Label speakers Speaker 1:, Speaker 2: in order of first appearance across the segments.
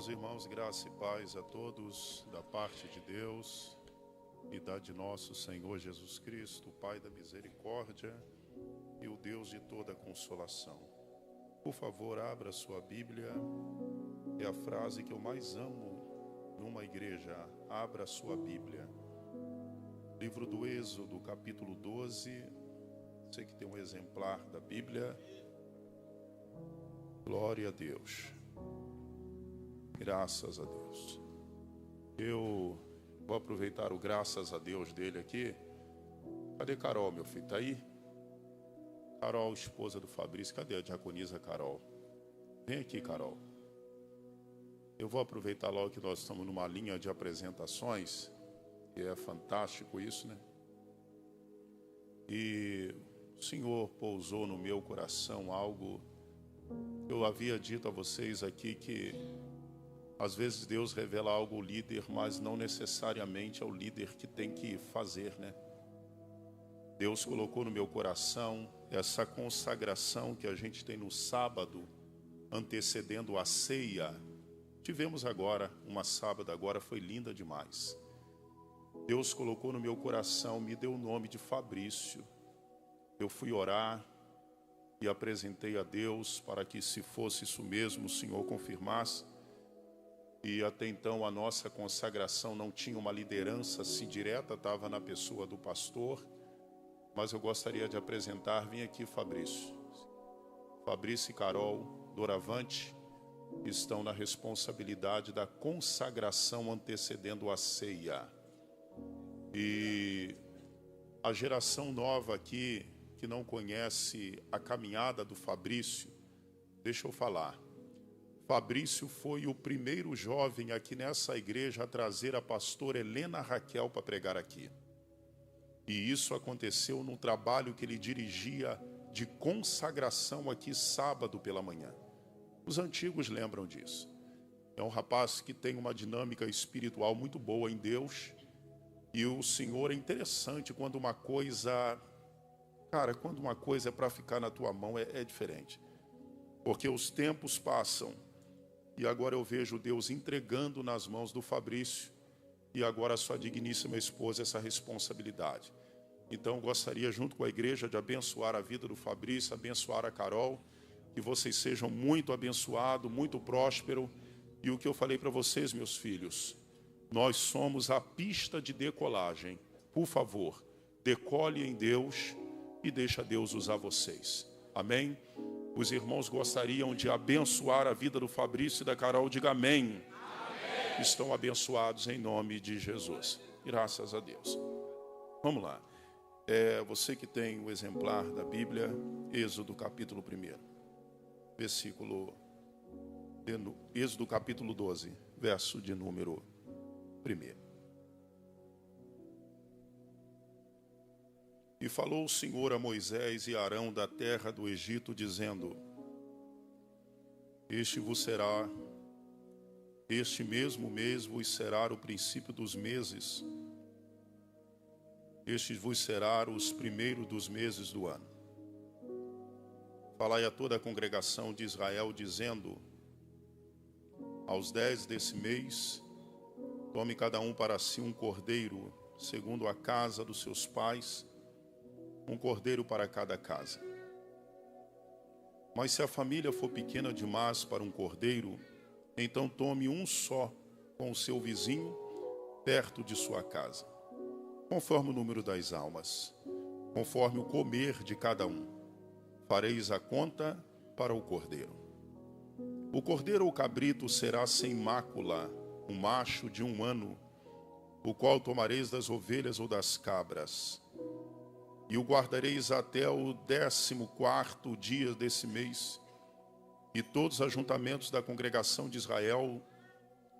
Speaker 1: Meus irmãos, graça e paz a todos da parte de Deus e da de nosso Senhor Jesus Cristo, o Pai da misericórdia e o Deus de toda consolação. Por favor, abra sua Bíblia. É a frase que eu mais amo numa igreja. Abra sua Bíblia. Livro do Êxodo, capítulo 12. Você que tem um exemplar da Bíblia. Glória a Deus. Graças a Deus. Eu vou aproveitar o graças a Deus dele aqui. Cadê Carol, meu filho? Tá aí? Carol, esposa do Fabrício. Cadê a diaconisa Carol? Vem aqui, Carol. Eu vou aproveitar logo que nós estamos numa linha de apresentações. E é fantástico isso, né? E o Senhor pousou no meu coração algo. Eu havia dito a vocês aqui que às vezes Deus revela algo ao líder, mas não necessariamente é o líder que tem que fazer, né? Deus colocou no meu coração essa consagração que a gente tem no sábado, antecedendo a ceia. Tivemos agora, uma sábado agora, foi linda demais. Deus colocou no meu coração, me deu o nome de Fabrício. Eu fui orar e apresentei a Deus para que, se fosse isso mesmo, o Senhor confirmasse. E até então a nossa consagração não tinha uma liderança assim direta, estava na pessoa do pastor. Mas eu gostaria de apresentar, vem aqui Fabrício. Fabrício e Carol Doravante estão na responsabilidade da consagração antecedendo a ceia. E a geração nova aqui, que não conhece a caminhada do Fabrício, deixa eu falar. Fabrício foi o primeiro jovem aqui nessa igreja a trazer a pastora Helena Raquel para pregar aqui. E isso aconteceu num trabalho que ele dirigia de consagração aqui sábado pela manhã. Os antigos lembram disso. É um rapaz que tem uma dinâmica espiritual muito boa em Deus. E o Senhor é interessante quando uma coisa... Cara, quando uma coisa é para ficar na tua mão é diferente. Porque os tempos passam. E agora eu vejo Deus entregando nas mãos do Fabrício e agora a sua digníssima esposa essa responsabilidade. Então eu gostaria, junto com a igreja, de abençoar a vida do Fabrício, abençoar a Carol, que vocês sejam muito abençoados, muito prósperos. E o que eu falei para vocês, meus filhos, nós somos a pista de decolagem. Por favor, decole em Deus e deixa Deus usar vocês. Amém? Os irmãos gostariam de abençoar a vida do Fabrício e da Carol. Diga amém. Amém. Estão abençoados em nome de Jesus. Graças a Deus. Vamos lá. Você que tem o exemplar da Bíblia, Êxodo capítulo 1. Êxodo capítulo 12, verso de número 1. E falou o Senhor a Moisés e a Arão da terra do Egito, dizendo: este mesmo mês vos será o princípio dos meses, este vos será os primeiros dos meses do ano. Falai a toda a congregação de Israel, dizendo: aos 10 desse mês, tome cada um para si um cordeiro, segundo a casa dos seus pais, um cordeiro para cada casa. Mas se a família for pequena demais para um cordeiro, então tome um só com o seu vizinho perto de sua casa, conforme o número das almas, conforme o comer de cada um. Fareis a conta para o cordeiro. O cordeiro ou cabrito será sem mácula, um macho de 1 ano, o qual tomareis das ovelhas ou das cabras, e o guardareis até o 14º dia desse mês, e todos os ajuntamentos da congregação de Israel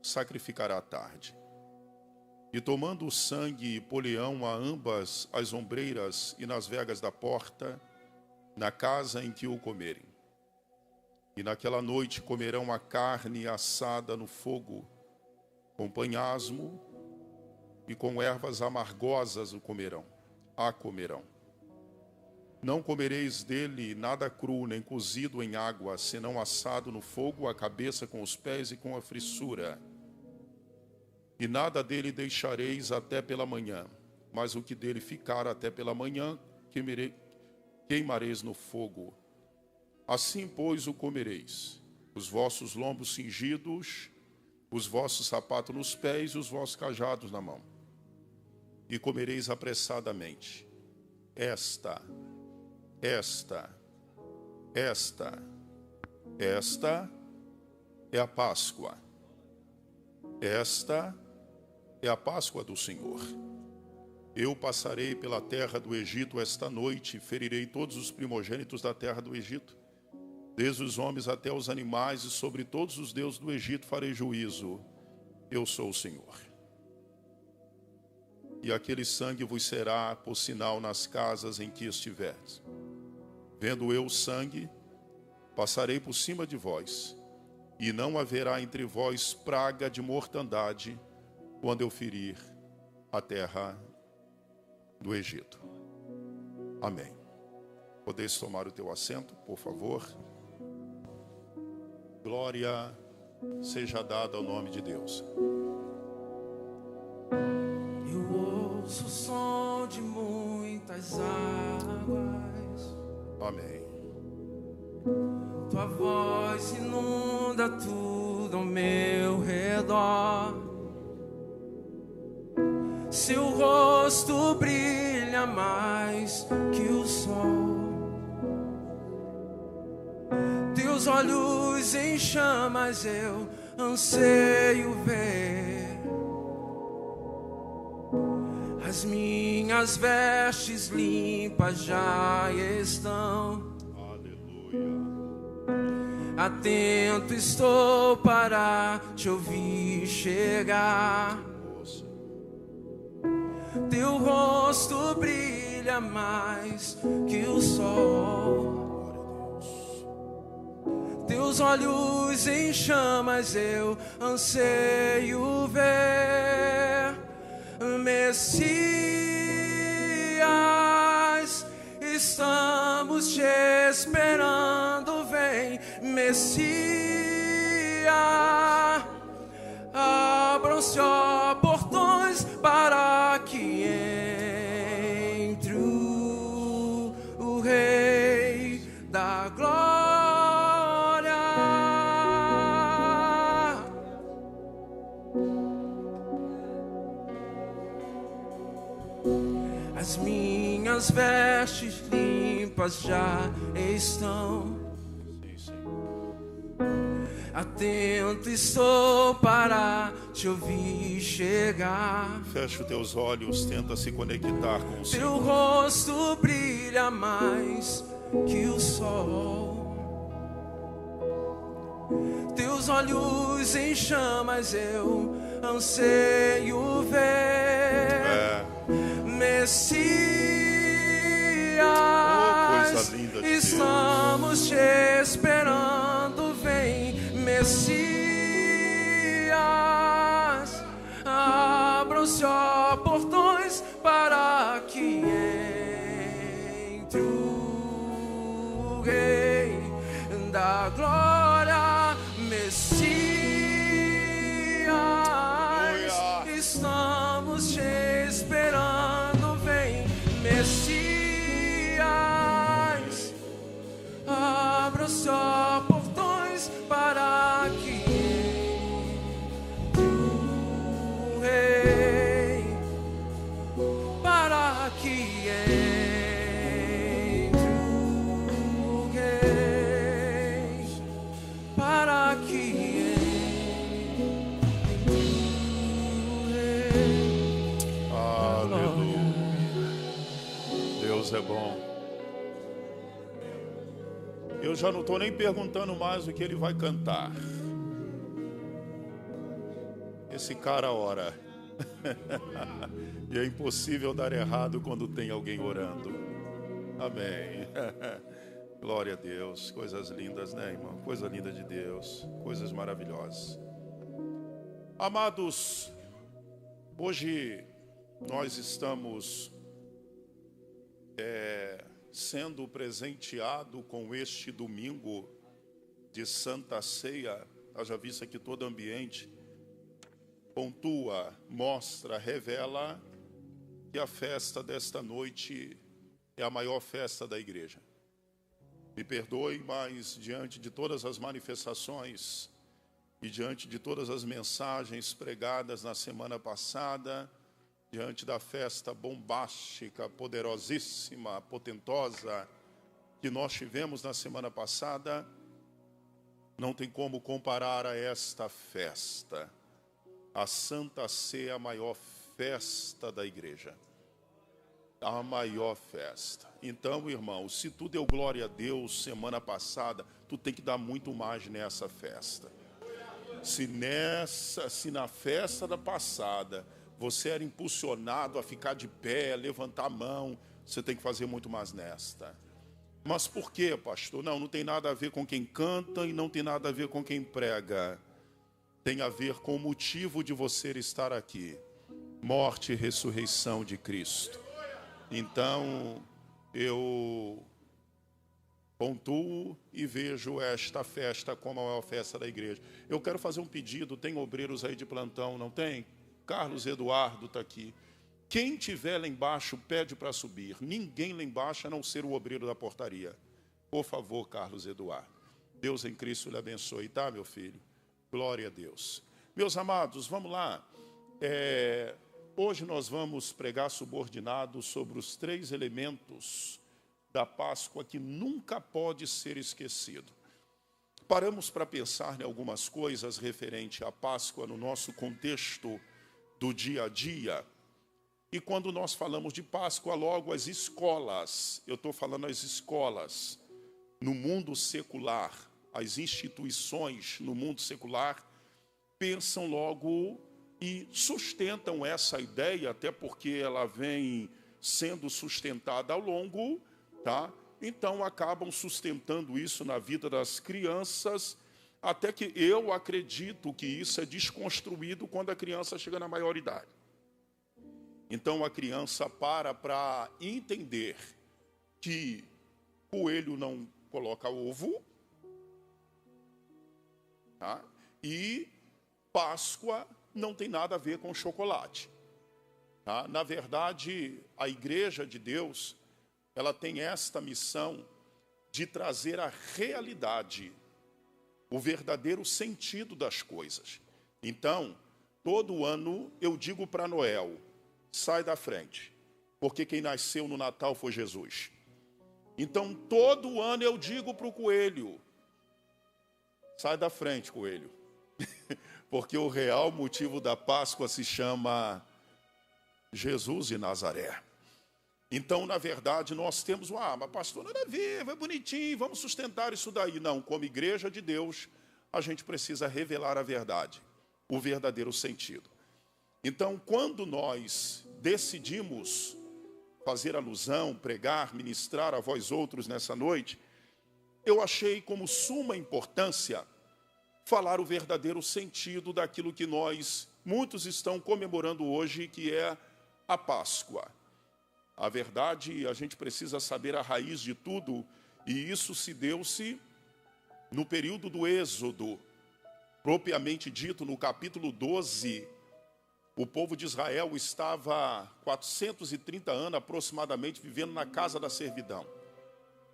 Speaker 1: sacrificará à tarde. E tomando o sangue e pôr-lhe-ão a ambas as ombreiras e nas vegas da porta, na casa em que o comerem. E naquela noite comerão a carne assada no fogo, com panhasmo e com ervas amargosas a comerão. Não comereis dele nada cru, nem cozido em água, senão assado no fogo, a cabeça com os pés e com a frissura. E nada dele deixareis até pela manhã, mas o que dele ficar até pela manhã, queimareis no fogo. Assim, pois, o comereis, os vossos lombos cingidos, os vossos sapatos nos pés e os vossos cajados na mão. E comereis apressadamente. Esta é a Páscoa. Esta é a Páscoa do Senhor. Eu passarei pela terra do Egito esta noite e ferirei todos os primogênitos da terra do Egito, desde os homens até os animais, e sobre todos os deuses do Egito farei juízo. Eu sou o Senhor. E aquele sangue vos será por sinal nas casas em que estiveres. Vendo eu o sangue, passarei por cima de vós, e não haverá entre vós praga de mortandade, quando eu ferir a terra do Egito. Amém. Podeis tomar o teu assento, por favor. Glória seja dada ao nome de Deus.
Speaker 2: Eu ouço o som de muitas águas.
Speaker 1: Amém.
Speaker 2: Tua voz inunda tudo ao meu redor. Seu rosto brilha mais que o sol. Teus olhos em chamas eu anseio ver. As minhas vestes limpas já estão. Atento estou para te ouvir chegar. Teu rosto brilha mais que o sol. Teus olhos em chamas eu anseio ver. Messias, estamos te esperando, vem, Messias. Abram-se, ó portões, para que entre o Rei da Glória. As minhas vestes limpas já estão. Atento estou para te ouvir chegar.
Speaker 1: Fecha os teus olhos, tenta se conectar com o Senhor.
Speaker 2: Teu rosto brilha mais que o sol. Teus olhos em chamas eu anseio ver. Messias,
Speaker 1: coisa linda de
Speaker 2: estamos te esperando, vem, Messias. Abram-se, ó portões, para que entre o Rei da Glória. Messias, estamos te esperando, vem, Messias. Abra-se, ó portões, para que entre o Rei, para que entre o Rei, para que entre o Rei.
Speaker 1: Aleluia. Deus é bom. Eu já não estou nem perguntando mais o que ele vai cantar. Esse cara ora. E é impossível dar errado quando tem alguém orando. Amém. Glória a Deus. Coisas lindas, né, irmão? Coisa linda de Deus. Coisas maravilhosas. Amados, hoje nós estamos sendo presenteado com este domingo de Santa Ceia, haja vista que todo ambiente pontua, mostra, revela que a festa desta noite é a maior festa da igreja. Me perdoe, mas diante de todas as manifestações e diante de todas as mensagens pregadas na semana passada, diante da festa bombástica, poderosíssima, potentosa que nós tivemos na semana passada, não tem como comparar a esta festa. A Santa Ceia é a maior festa da igreja. A maior festa. Então, irmão, se tu deu glória a Deus semana passada, tu tem que dar muito mais nessa festa. Se na festa da passada você era impulsionado a ficar de pé, a levantar a mão, você tem que fazer muito mais nesta. Mas por quê, pastor? Não tem nada a ver com quem canta e não tem nada a ver com quem prega. Tem a ver com o motivo de você estar aqui. Morte e ressurreição de Cristo. Então, eu pontuo e vejo esta festa como a maior festa da igreja. Eu quero fazer um pedido, tem obreiros aí de plantão, não tem? Carlos Eduardo está aqui. Quem tiver lá embaixo, pede para subir. Ninguém lá embaixo a não ser o obreiro da portaria. Por favor, Carlos Eduardo. Deus em Cristo lhe abençoe, tá, meu filho? Glória a Deus. Meus amados, vamos lá. Hoje nós vamos pregar subordinado sobre os 3 elementos da Páscoa que nunca pode ser esquecido. Paramos para pensar em algumas coisas referente à Páscoa no nosso contexto do dia a dia. E quando nós falamos de Páscoa, logo as escolas, eu estou falando as escolas no mundo secular, as instituições no mundo secular, pensam logo e sustentam essa ideia, até porque ela vem sendo sustentada ao longo, tá? Então acabam sustentando isso na vida das crianças, até que eu acredito que isso é desconstruído quando a criança chega na maioridade. Então a criança para entender que coelho não coloca ovo, tá? E Páscoa não tem nada a ver com chocolate. Tá? Na verdade, a Igreja de Deus, ela tem esta missão de trazer a realidade, o verdadeiro sentido das coisas. Então, todo ano eu digo para Noel, sai da frente, porque quem nasceu no Natal foi Jesus. Então, todo ano eu digo para o coelho, sai da frente, coelho, porque o real motivo da Páscoa se chama Jesus de Nazaré. Então, na verdade, nós temos, mas pastor, nada a ver, vai bonitinho, vamos sustentar isso daí. Não, como igreja de Deus, a gente precisa revelar a verdade, o verdadeiro sentido. Então, quando nós decidimos fazer alusão, pregar, ministrar a vós outros nessa noite, eu achei como suma importância falar o verdadeiro sentido daquilo que muitos estão comemorando hoje, que é a Páscoa. A verdade, a gente precisa saber a raiz de tudo, e isso se deu-se no período do Êxodo, propriamente dito, no capítulo 12, o povo de Israel estava 430 anos aproximadamente vivendo na casa da servidão.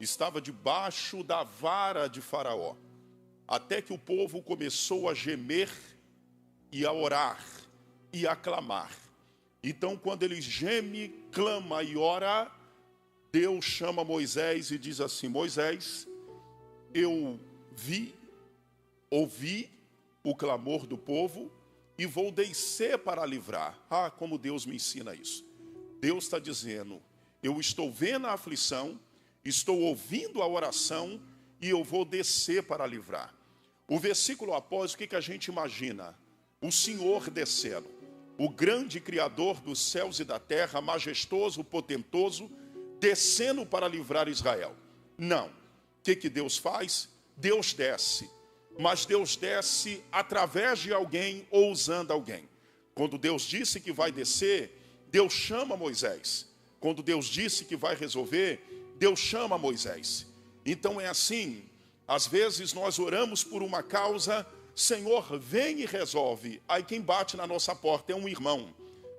Speaker 1: Estava debaixo da vara de Faraó, até que o povo começou a gemer e a orar e a clamar. Então, quando ele geme, clama e ora, Deus chama Moisés e diz assim: Moisés, eu ouvi o clamor do povo e vou descer para livrar. Como Deus me ensina isso. Deus está dizendo, eu estou vendo a aflição, estou ouvindo a oração e eu vou descer para livrar. O versículo após, o que a gente imagina? O Senhor descendo. O grande Criador dos céus e da terra, majestoso, potentoso, descendo para livrar Israel. Não. O que Deus faz? Deus desce. Mas Deus desce através de alguém ou usando alguém. Quando Deus disse que vai descer, Deus chama Moisés. Quando Deus disse que vai resolver, Deus chama Moisés. Então é assim, às vezes nós oramos por uma causa, Senhor, vem e resolve. Aí quem bate na nossa porta é um irmão.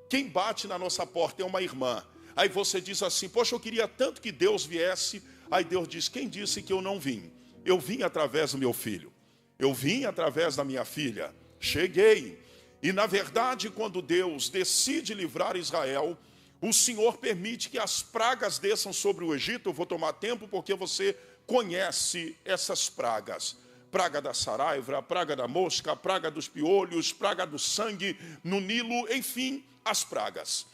Speaker 1: Quem bate na nossa porta é uma irmã. Aí você diz assim, poxa, eu queria tanto que Deus viesse. Aí Deus diz, quem disse que eu não vim? Eu vim através do meu filho. Eu vim através da minha filha. Cheguei. E na verdade, quando Deus decide livrar Israel, o Senhor permite que as pragas desçam sobre o Egito. Eu vou tomar tempo porque você conhece essas pragas. Praga da saraiva, praga da mosca, praga dos piolhos, praga do sangue no Nilo, enfim, as pragas.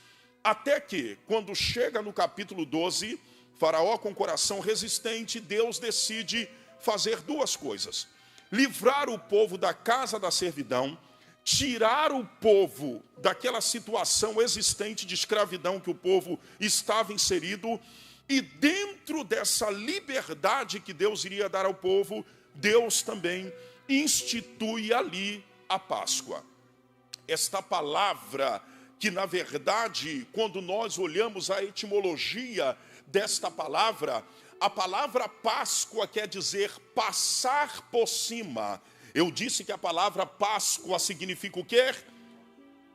Speaker 1: Até que, quando chega no capítulo 12, Faraó com coração resistente, Deus decide fazer duas coisas. Livrar o povo da casa da servidão, tirar o povo daquela situação existente de escravidão que o povo estava inserido, e dentro dessa liberdade que Deus iria dar ao povo, Deus também institui ali a Páscoa. Esta palavra que, na verdade, quando nós olhamos a etimologia desta palavra, a palavra Páscoa quer dizer passar por cima. Eu disse que a palavra Páscoa significa o quê?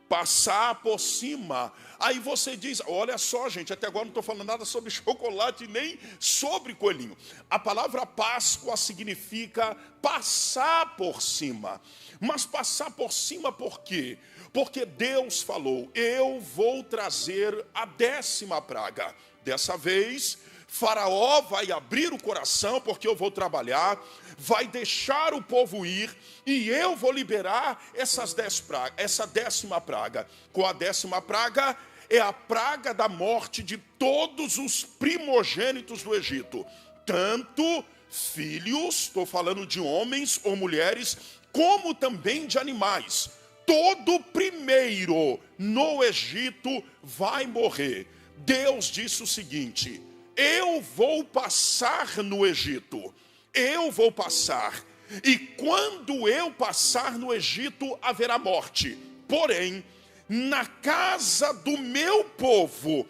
Speaker 1: Passar por cima. Aí você diz, olha só gente, até agora não estou falando nada sobre chocolate nem sobre coelhinho. A palavra Páscoa significa passar por cima. Mas passar por cima por quê? Porque Deus falou, eu vou trazer a 10ª praga. Dessa vez, Faraó vai abrir o coração, porque eu vou trabalhar, vai deixar o povo ir, e eu vou liberar essas 10 pragas, essa 10ª praga. Com a 10ª praga, é a praga da morte de todos os primogênitos do Egito. Tanto filhos, estou falando de homens ou mulheres, como também de animais. Todo primeiro no Egito vai morrer. Deus disse o seguinte, eu vou passar no Egito, eu vou passar, e quando eu passar no Egito haverá morte. Porém, na casa do meu povo,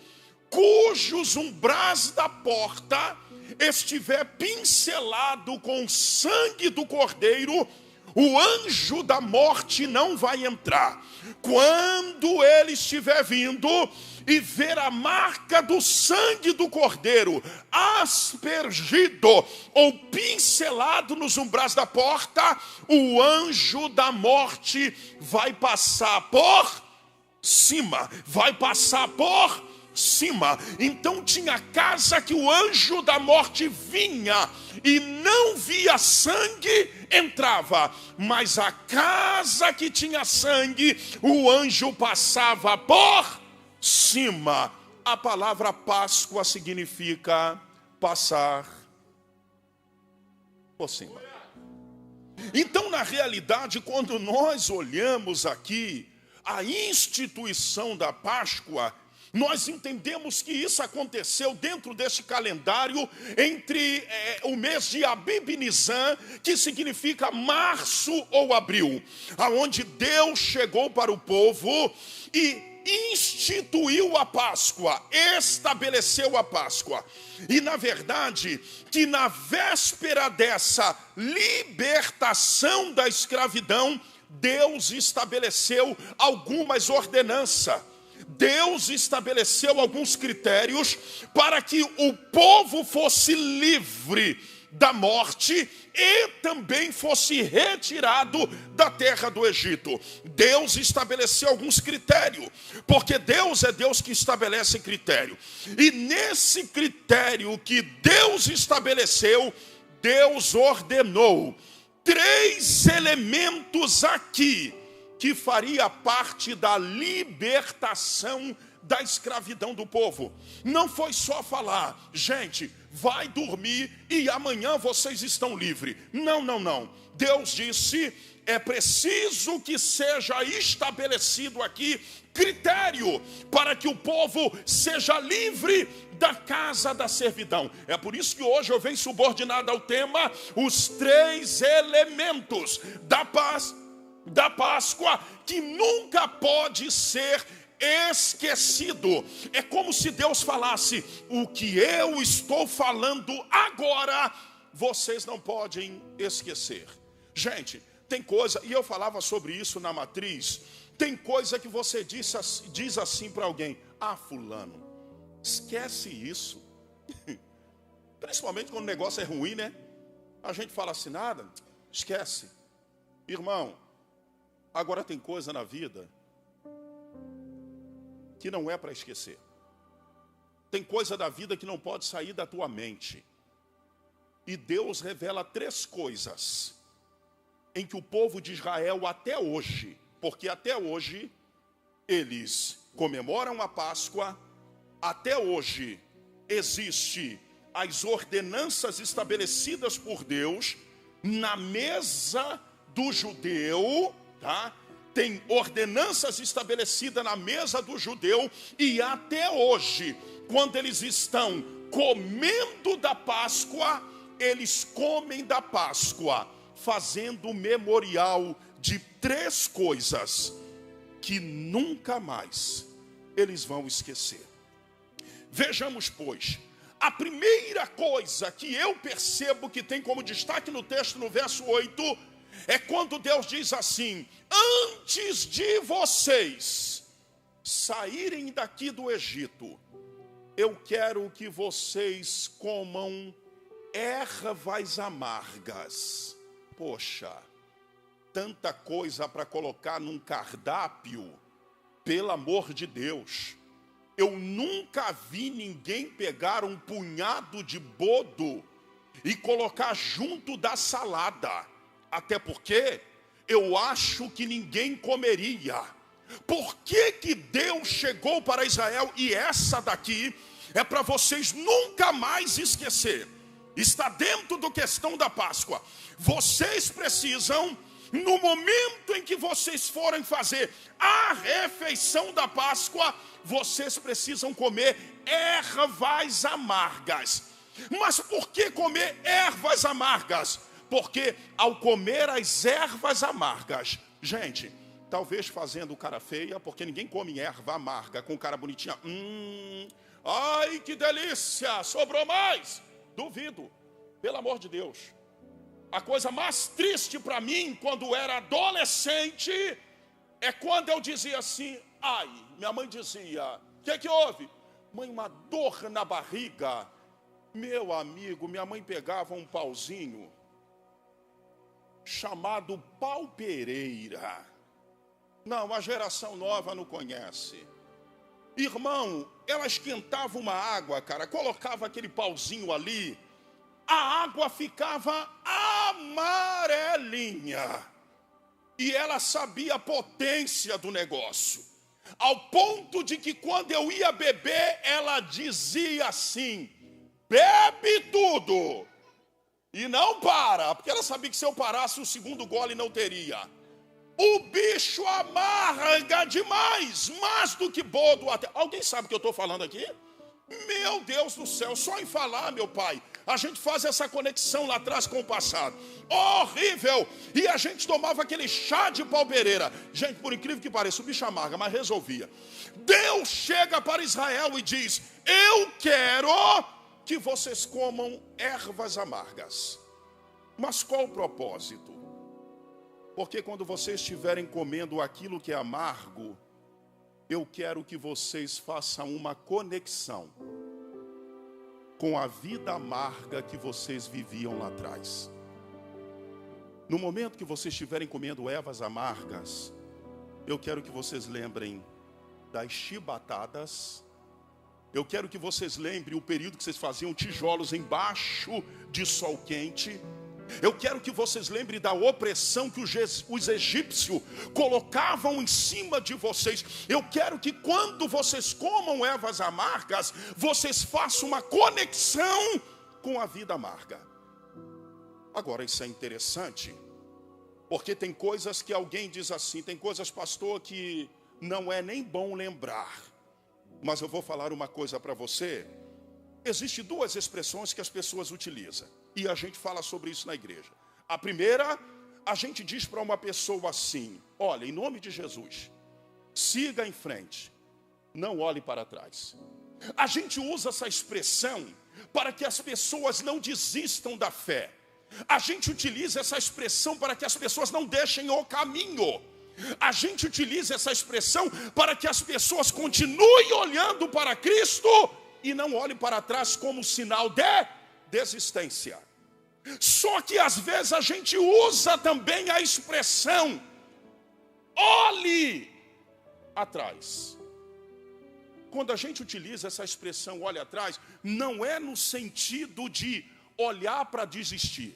Speaker 1: cujos umbrais da porta estiver pincelado com o sangue do cordeiro, o anjo da morte não vai entrar. Quando ele estiver vindo e ver a marca do sangue do cordeiro aspergido ou pincelado nos umbrais da porta, o anjo da morte vai passar por cima. Vai passar por cima. Então tinha casa que o anjo da morte vinha e não via sangue, entrava, mas a casa que tinha sangue, o anjo passava por cima. A palavra Páscoa significa passar por cima. Então, na realidade, quando nós olhamos aqui a instituição da Páscoa, nós entendemos que isso aconteceu dentro deste calendário entre o mês de Abib Nisan, que significa março ou abril, aonde Deus chegou para o povo e instituiu a Páscoa, estabeleceu a Páscoa. E na verdade, que na véspera dessa libertação da escravidão, Deus estabeleceu algumas ordenanças. Deus estabeleceu alguns critérios para que o povo fosse livre da morte e também fosse retirado da terra do Egito. Deus estabeleceu alguns critérios, porque Deus é Deus que estabelece critério. E nesse critério que Deus estabeleceu, Deus ordenou 3 elementos aqui que faria parte da libertação da escravidão do povo. Não foi só falar, gente, vai dormir e amanhã vocês estão livres. Não, não, não. Deus disse, é preciso que seja estabelecido aqui critério para que o povo seja livre da casa da servidão. É por isso que hoje eu venho subordinado ao tema, os 3 elementos da Páscoa, que nunca pode ser esquecido. É como se Deus falasse: o que eu estou falando agora, vocês não podem esquecer. Gente, tem coisa, e eu falava sobre isso na matriz, tem coisa que você diz assim para alguém: ah, fulano, esquece isso. Principalmente quando o negócio é ruim, né? A gente fala assim: nada, esquece. Irmão, agora tem coisa na vida que não é para esquecer. Tem coisa da vida que não pode sair da tua mente. E Deus revela 3 coisas em que o povo de Israel até hoje, porque até hoje eles comemoram a Páscoa, até hoje existe as ordenanças estabelecidas por Deus na mesa do judeu, tá? Tem ordenanças estabelecidas na mesa do judeu, e até hoje, quando eles estão comendo da Páscoa, eles comem da Páscoa, fazendo memorial de 3 coisas que nunca mais eles vão esquecer. Vejamos, pois, a primeira coisa que eu percebo que tem como destaque no texto, no verso 8, é quando Deus diz assim: antes de vocês saírem daqui do Egito, eu quero que vocês comam ervas amargas. Poxa, tanta coisa para colocar num cardápio, pelo amor de Deus. Eu nunca vi ninguém pegar um punhado de bodo e colocar junto da salada. Até porque eu acho que ninguém comeria. Por que que Deus chegou para Israel? E essa daqui é para vocês nunca mais esquecer. Está dentro da questão da Páscoa. Vocês precisam, no momento em que vocês forem fazer a refeição da Páscoa, vocês precisam comer ervas amargas. Mas por que comer ervas amargas? Porque ao comer as ervas amargas, gente, talvez fazendo cara feia, porque ninguém come erva amarga com cara bonitinha. Ai, que delícia, sobrou mais. Duvido, pelo amor de Deus. A coisa mais triste para mim, quando era adolescente, é quando eu dizia assim: ai, minha mãe dizia: o que houve? Mãe, uma dor na barriga. Meu amigo, minha mãe pegava um pauzinho chamado pau pereira. Não, a geração nova não conhece. Irmão, ela esquentava uma água, cara, colocava aquele pauzinho ali, a água ficava amarelinha. E ela sabia a potência do negócio, ao ponto de que quando eu ia beber, ela dizia assim: bebe tudo e não para, porque ela sabia que se eu parasse o segundo gole não teria. O bicho amarga demais, mais do que bodo até. Alguém sabe o que eu estou falando aqui? Meu Deus do céu, só em falar, meu pai, a gente faz essa conexão lá atrás com o passado. Horrível! E a gente tomava aquele chá de pau-pereira. Gente, por incrível que pareça, o bicho amarga, mas resolvia. Deus chega para Israel e diz: eu quero que vocês comam ervas amargas. Mas qual o propósito? Porque quando vocês estiverem comendo aquilo que é amargo, eu quero que vocês façam uma conexão com a vida amarga que vocês viviam lá atrás. No momento que vocês estiverem comendo ervas amargas, eu quero que vocês lembrem das chibatadas. Eu quero que vocês lembrem o período que vocês faziam tijolos embaixo de sol quente. Eu quero que vocês lembrem da opressão que os egípcios colocavam em cima de vocês. Eu quero que quando vocês comam ervas amargas, vocês façam uma conexão com a vida amarga. Agora, isso é interessante, porque tem coisas que alguém diz assim, tem coisas, pastor, que não é nem bom lembrar. Mas eu vou falar uma coisa para você. Existem 2 expressões que as pessoas utilizam, e a gente fala sobre isso na igreja. A primeira, a gente diz para uma pessoa assim: olha, em nome de Jesus, siga em frente, não olhe para trás. A gente usa essa expressão para que as pessoas não desistam da fé. A gente utiliza essa expressão para que as pessoas não deixem o caminho. A gente utiliza essa expressão para que as pessoas continuem olhando para Cristo e não olhem para trás como sinal de desistência. Só que às vezes a gente usa também a expressão olhe atrás. Quando a gente utiliza essa expressão olhe atrás, não é no sentido de olhar para desistir.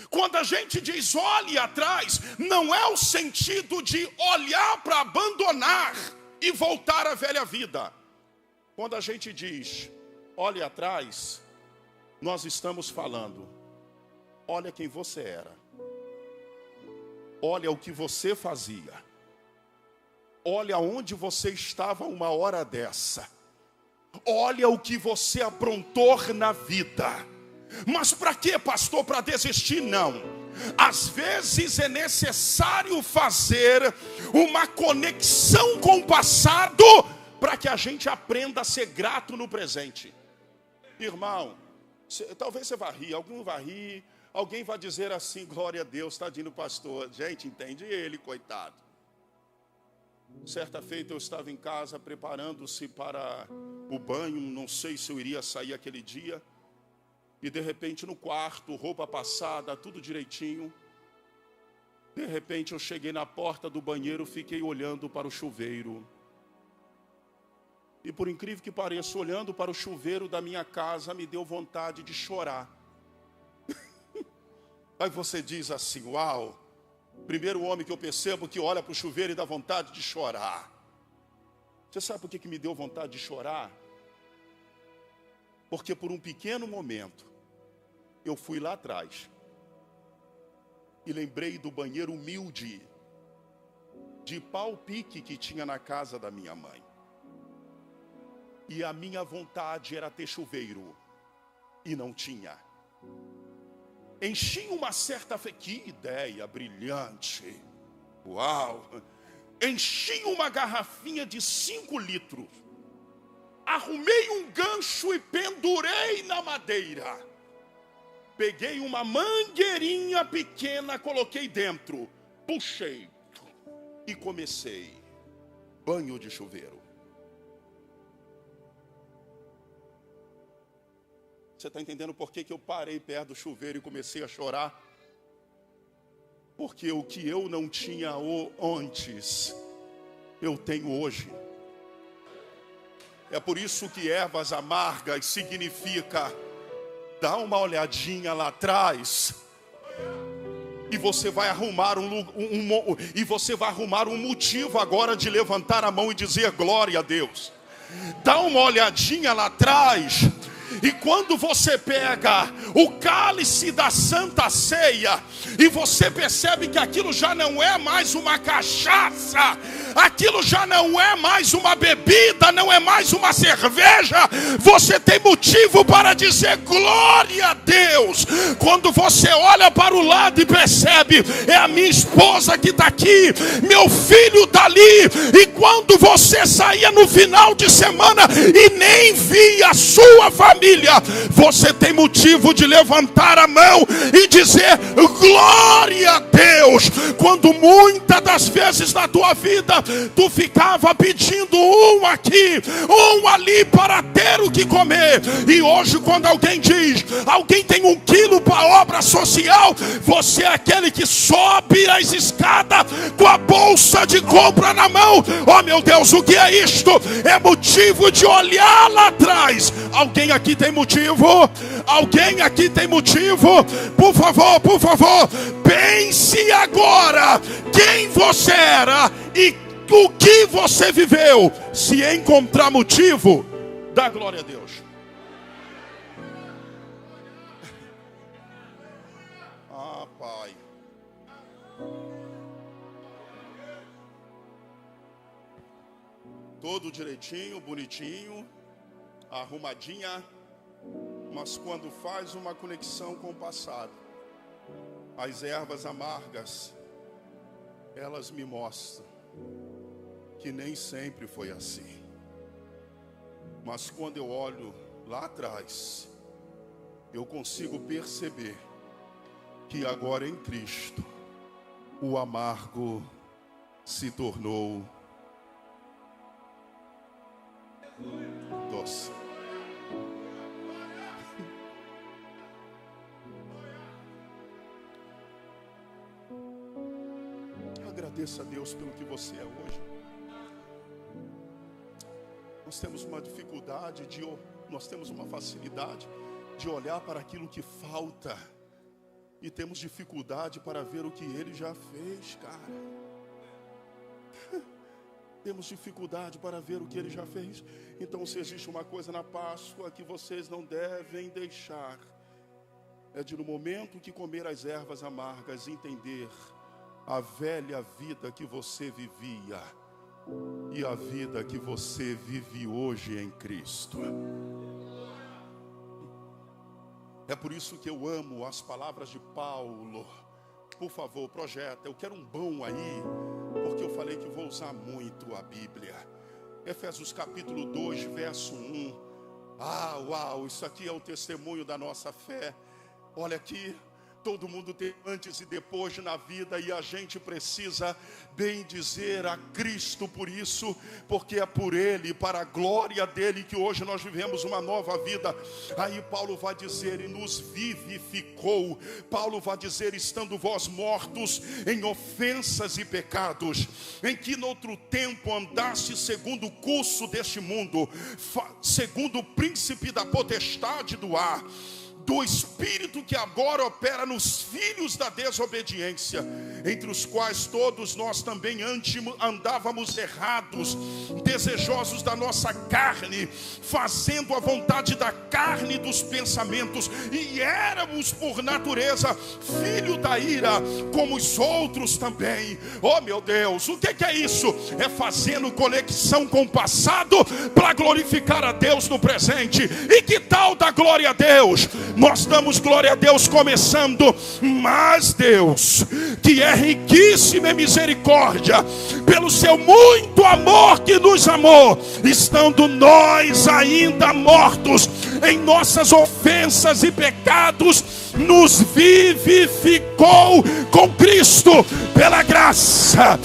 Speaker 1: Quando a gente diz olhe atrás, não é o sentido de olhar para abandonar e voltar à velha vida. Quando a gente diz olhe atrás, nós estamos falando, olha quem você era, olha o que você fazia, olha onde você estava uma hora dessa, olha o que você aprontou na vida. Mas para quê, pastor? Para desistir? Não. Às vezes é necessário fazer uma conexão com o passado para que a gente aprenda a ser grato no presente. Irmão, talvez você vá rir, alguém vai rir, alguém vai dizer assim, glória a Deus, tadinho do pastor. Gente, entende ele, coitado. Certa feita eu estava em casa preparando-se para o banho, não sei se eu iria sair aquele dia. E de repente no quarto, roupa passada, tudo direitinho. De repente eu cheguei na porta do banheiro, fiquei olhando para o chuveiro. E por incrível que pareça, olhando para o chuveiro da minha casa, me deu vontade de chorar. Aí você diz assim, uau, primeiro homem que eu percebo que olha para o chuveiro e dá vontade de chorar. Você sabe por que me deu vontade de chorar? Porque por um pequeno momento, eu fui lá atrás e lembrei do banheiro humilde, de pau-pique que tinha na casa da minha mãe. E a minha vontade era ter chuveiro, e não tinha. Enchi uma certa fé, que ideia brilhante, uau! Enchi uma garrafinha de 5 litros, arrumei um gancho e pendurei na madeira. Peguei uma mangueirinha pequena, coloquei dentro, puxei e comecei banho de chuveiro. Você está entendendo por que eu parei perto do chuveiro e comecei a chorar? Porque o que eu não tinha antes, eu tenho hoje. É por isso que ervas amargas significa, dá uma olhadinha lá atrás e você vai arrumar um motivo agora de levantar a mão e dizer glória a Deus. Dá uma olhadinha lá atrás. E quando você pega o cálice da Santa Ceia e você percebe que aquilo já não é mais uma cachaça, aquilo já não é mais uma bebida, não é mais uma cerveja, você tem motivo para dizer glória a Deus. Quando você olha para o lado e percebe, é a minha esposa que está aqui, meu filho está ali, e quando você saía no final de semana e nem via a sua família, você tem motivo de levantar a mão e dizer glória a Deus. Quando muitas das vezes na tua vida tu ficava pedindo um aqui, um ali para ter o que comer, e hoje quando alguém diz, alguém tem 1 quilo para obra social, você é aquele que sobe as escadas com a bolsa de compra na mão. Oh meu Deus, o que é isto? É motivo de olhar lá atrás. Alguém aqui tem motivo? Alguém aqui tem motivo? Por favor, pense agora quem você era e o que você viveu. Se encontrar motivo, dá glória a Deus. Ah, Pai. Todo direitinho, bonitinho, arrumadinha. Mas quando faz uma conexão com o passado, as ervas amargas, elas me mostram que nem sempre foi assim. Mas quando eu olho lá atrás, eu consigo perceber que agora em Cristo, o amargo se tornou doce. Agradeça a Deus pelo que você é hoje. Nós temos uma dificuldade nós temos uma facilidade de olhar para aquilo que falta e temos dificuldade para ver o que Ele já fez, cara. Temos dificuldade para ver o que Ele já fez. Então, se existe uma coisa na Páscoa que vocês não devem deixar, é de no momento que comer as ervas amargas, entender a velha vida que você vivia e a vida que você vive hoje em Cristo. É por isso que eu amo as palavras de Paulo. Por favor, projeta. Eu quero um bom aí, porque eu falei que vou usar muito a Bíblia. Efésios capítulo 2, verso 1. Uau, isso aqui é o testemunho da nossa fé. Olha aqui. Todo mundo tem antes e depois na vida, e a gente precisa bem dizer a Cristo por isso, porque é por Ele, para a glória dEle, que hoje nós vivemos uma nova vida. Aí Paulo vai dizer, e nos vivificou. Paulo vai dizer, estando vós mortos em ofensas e pecados, em que noutro tempo andaste segundo o curso deste mundo, segundo o príncipe da potestade do ar, do espírito que agora opera nos filhos da desobediência, entre os quais todos nós também andávamos errados, desejosos da nossa carne, fazendo a vontade da carne e dos pensamentos, e éramos por natureza filho da ira, como os outros também. Oh meu Deus, o que é isso? É fazendo conexão com o passado para glorificar a Deus no presente. E que tal da glória a Deus? Nós damos glória a Deus começando, mas Deus, que é riquíssimo em misericórdia, pelo seu muito amor que nos amou, estando nós ainda mortos em nossas ofensas e pecados, nos vivificou com Cristo. Pela graça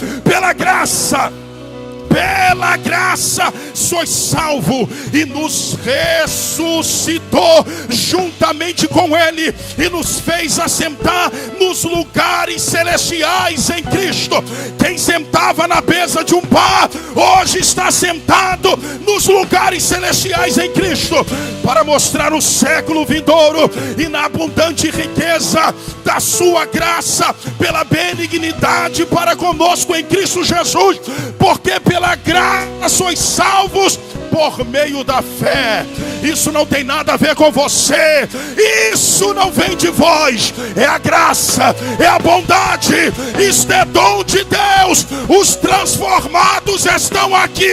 Speaker 1: sois salvo, e nos ressuscitou juntamente com Ele, e nos fez assentar nos lugares celestiais em Cristo. Quem sentava na mesa de um bar, hoje está sentado nos lugares celestiais em Cristo, para mostrar o século vindouro e na abundante riqueza da sua graça, pela benignidade para conosco em Cristo Jesus, porque pela graça sois salvos por meio da fé. Isso não tem nada a ver com você, isso não vem de vós, é a graça, é a bondade, isto é dom de Deus. Os transformados estão aqui.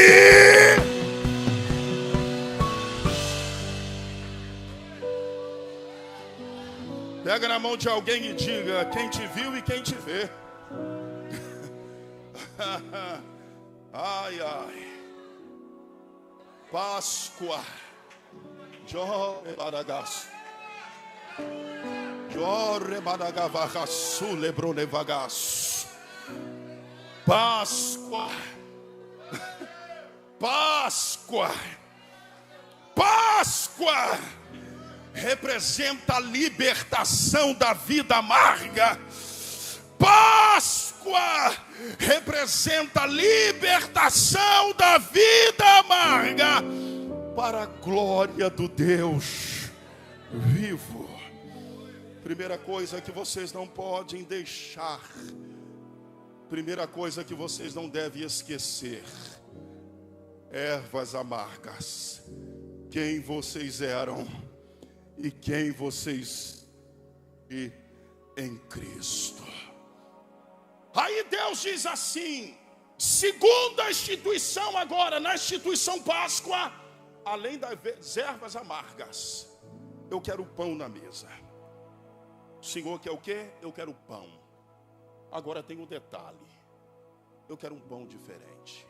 Speaker 1: Pega na mão de alguém e diga: quem te viu e quem te vê. Ai, ai. Páscoa. Jore Badagaço. Jore Badagavaçu Lebronevagaço. Páscoa. Páscoa. Páscoa representa a libertação da vida amarga. Páscoa representa a libertação da vida amarga para a glória do Deus vivo. Primeira coisa que vocês não podem deixar, primeira coisa que vocês não devem esquecer: ervas amargas. Quem vocês eram e quem vocês e em Cristo. Aí Deus diz assim: segunda instituição agora, na instituição Páscoa, além das ervas amargas, eu quero pão na mesa. O Senhor quer o quê? Eu quero pão. Agora tem um detalhe: eu quero um pão diferente.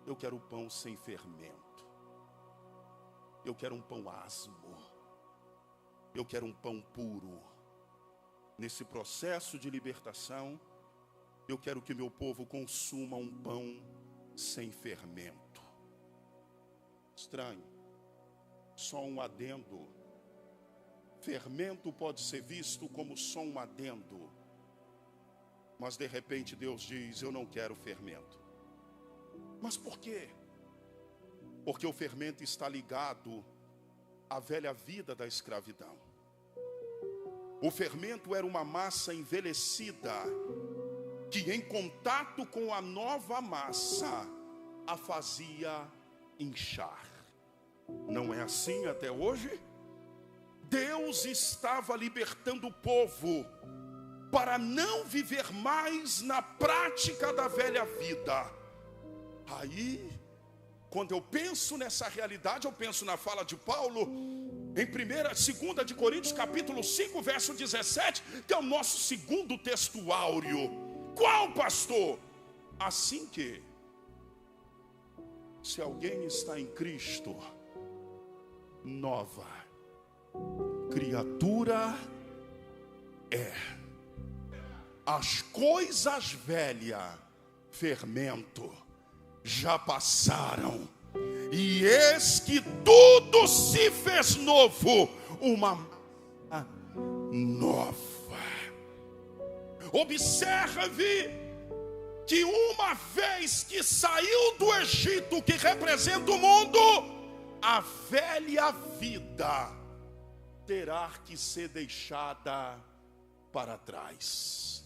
Speaker 1: Eu quero pão sem fermento. Eu quero um pão asmo. Eu quero um pão puro. Nesse processo de libertação, eu quero que meu povo consuma um pão sem fermento. Estranho. Só um adendo. Fermento pode ser visto como só um adendo. Mas de repente Deus diz: eu não quero fermento. Mas por quê? Porque o fermento está ligado à velha vida da escravidão. O fermento era uma massa envelhecida que, em contato com a nova massa, a fazia inchar. Não é assim até hoje? Deus estava libertando o povo para não viver mais na prática da velha vida. Aí, quando eu penso nessa realidade, eu penso na fala de Paulo em 2 de Coríntios capítulo 5, verso 17, que é o nosso segundo texto áureo. Qual, pastor? Assim que, se alguém está em Cristo, nova criatura é. As coisas velhas, fermento, já passaram, e eis que tudo se fez novo, uma nova. Observe que uma vez que saiu do Egito, que representa o mundo, a velha vida terá que ser deixada para trás.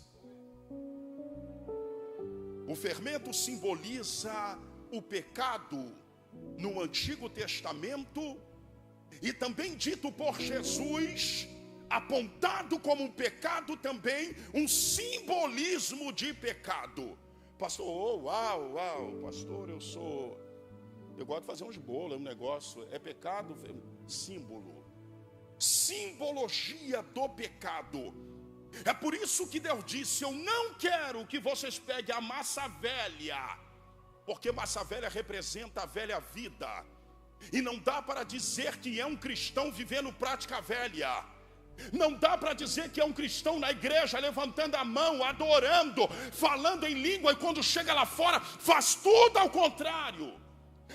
Speaker 1: O fermento simboliza o pecado no Antigo Testamento e também dito por Jesus, apontado como um pecado também, um simbolismo de pecado. Pastor, pastor, eu gosto de fazer uns bolos, um negócio, é pecado, símbolo, simbologia do pecado. É por isso que Deus disse: eu não quero que vocês peguem a massa velha, porque massa velha representa a velha vida, e não dá para dizer que é um cristão vivendo prática velha. Não dá para dizer que é um cristão na igreja levantando a mão, adorando, falando em língua, e quando chega lá fora faz tudo ao contrário.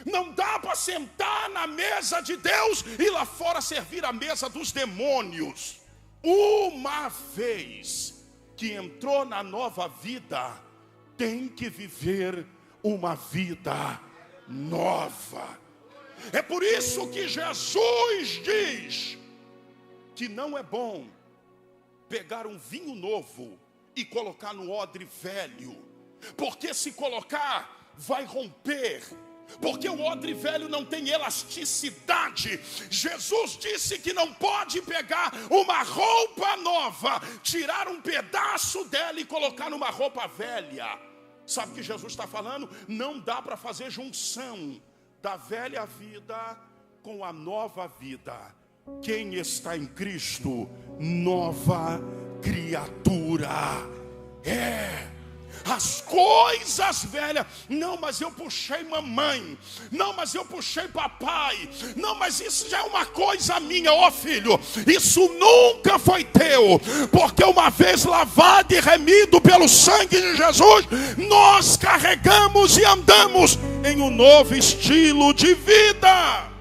Speaker 1: Não dá para sentar na mesa de Deus e lá fora servir a mesa dos demônios. Uma vez que entrou na nova vida, tem que viver uma vida nova. É por isso que Jesus diz que não é bom pegar um vinho novo e colocar no odre velho, porque se colocar vai romper, porque o odre velho não tem elasticidade. Jesus disse que não pode pegar uma roupa nova, tirar um pedaço dela e colocar numa roupa velha. Sabe o que Jesus está falando? Não dá para fazer junção da velha vida com a nova vida. Quem está em Cristo, nova criatura é. As coisas velhas, não, mas eu puxei mamãe, não, mas eu puxei papai, não, mas isso já é uma coisa minha. Ó filho, isso nunca foi teu, porque uma vez lavado e remido pelo sangue de Jesus, nós carregamos e andamos em um novo estilo de vida.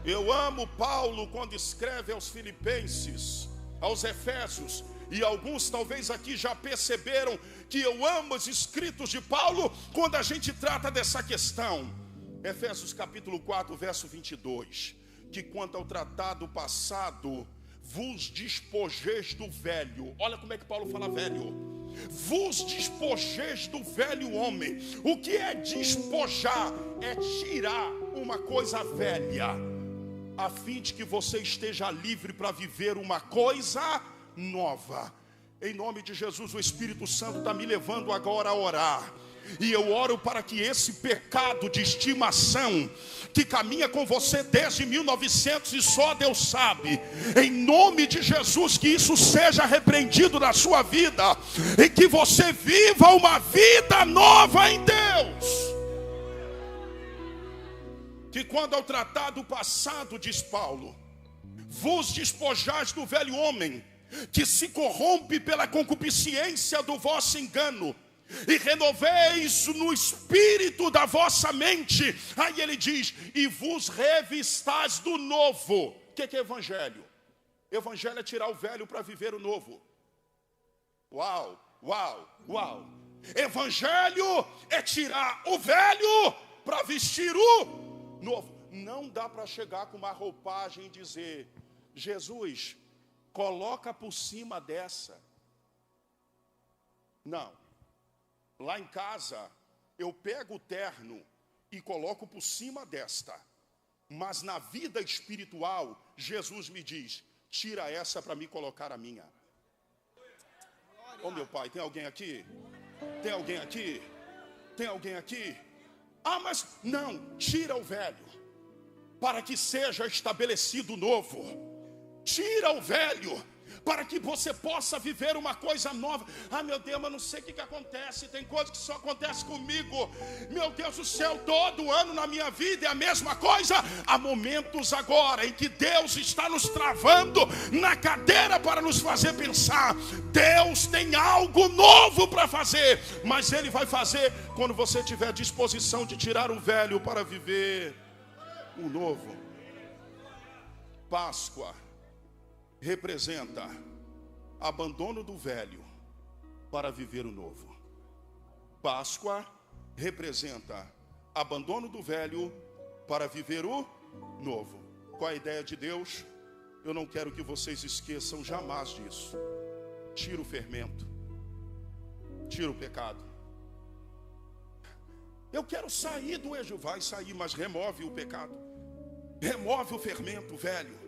Speaker 1: Eu amo Paulo quando escreve aos Filipenses, aos Efésios, e alguns talvez aqui já perceberam que eu amo os escritos de Paulo quando a gente trata dessa questão. Efésios capítulo 4, verso 22, que quanto ao tratado passado, vos despojeis do velho. Olha como é que Paulo fala velho. Vos despojeis do velho homem. O que é despojar? É tirar uma coisa velha, a fim de que você esteja livre para viver uma coisa nova. Em nome de Jesus, o Espírito Santo está me levando agora a orar. E eu oro para que esse pecado de estimação que caminha com você desde 1900 e só Deus sabe, em nome de Jesus, que isso seja repreendido na sua vida e que você viva uma vida nova em Deus. que quando ao tratar do passado, diz Paulo, vos despojais do velho homem, que se corrompe pela concupiscência do vosso engano, e renoveis no espírito da vossa mente. Aí ele diz, e vos revistais do novo. O que é evangelho? Evangelho é tirar o velho para viver o novo. Uau, uau, uau. Evangelho é tirar o velho para vestir o novo. Não dá para chegar com uma roupagem e dizer, Jesus, coloca por cima dessa. Não. Lá em casa, eu pego o terno e coloco por cima desta. Mas na vida espiritual, Jesus me diz, tira essa para me colocar a minha. Ô meu pai, tem alguém aqui? Tem alguém aqui? Tem alguém aqui? Ah, mas não, tira o velho, para que seja estabelecido o novo. Tira o velho, para que você possa viver uma coisa nova. Ah, meu Deus, mas não sei o que acontece. Tem coisa que só acontece comigo. Meu Deus do céu, todo ano na minha vida é a mesma coisa. Há momentos agora em que Deus está nos travando na cadeira para nos fazer pensar. Deus tem algo novo para fazer, mas Ele vai fazer quando você tiver disposição de tirar o velho para viver o novo. Páscoa representa abandono do velho para viver o novo. Páscoa representa abandono do velho para viver o novo. Qual a ideia de Deus? Eu não quero que vocês esqueçam jamais disso. Tira o fermento, tira o pecado. Eu quero sair do Egito. Vai sair, mas remove o pecado, remove o fermento velho.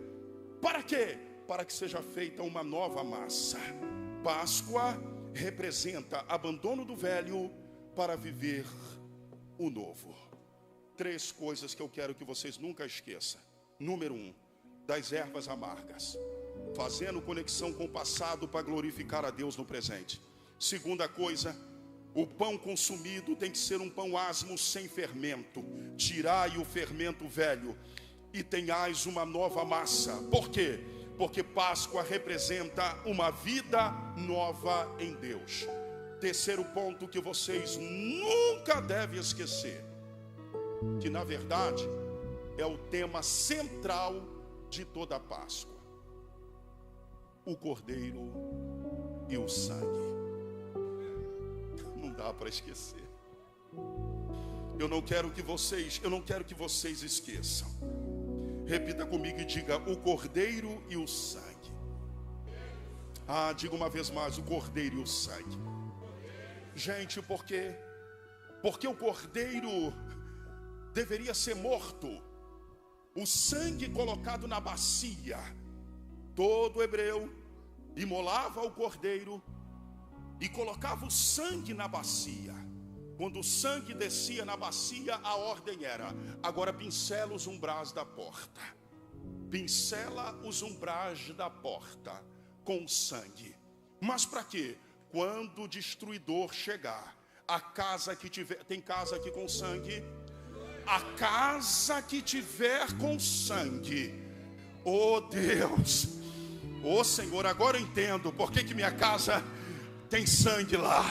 Speaker 1: Para quê? Para que seja feita uma nova massa. Páscoa representa abandono do velho para viver o novo. 3 coisas que eu quero que vocês nunca esqueçam. Número 1, das ervas amargas, fazendo conexão com o passado para glorificar a Deus no presente. Segunda coisa, o pão consumido tem que ser um pão asmo sem fermento. Tirai o fermento velho e tenhais uma nova massa. Por quê? Porque Páscoa representa uma vida nova em Deus. Terceiro ponto que vocês nunca devem esquecer, que na verdade é o tema central de toda a Páscoa: o cordeiro e o sangue. Não dá para esquecer. Eu não quero que vocês esqueçam. Repita comigo e diga: o cordeiro e o sangue. Ah, diga uma vez mais: o cordeiro e o sangue. Gente, por quê? Porque o cordeiro deveria ser morto. O sangue colocado na bacia. Todo hebreu imolava o cordeiro e colocava o sangue na bacia. Quando o sangue descia na bacia, a ordem era: agora pincela os umbrais da porta. Pincela os umbrais da porta com sangue. Mas para quê? Quando o destruidor chegar, a casa que tiver, tem casa aqui com sangue? A casa que tiver com sangue, oh Deus, oh Senhor, agora eu entendo por que minha casa tem sangue lá.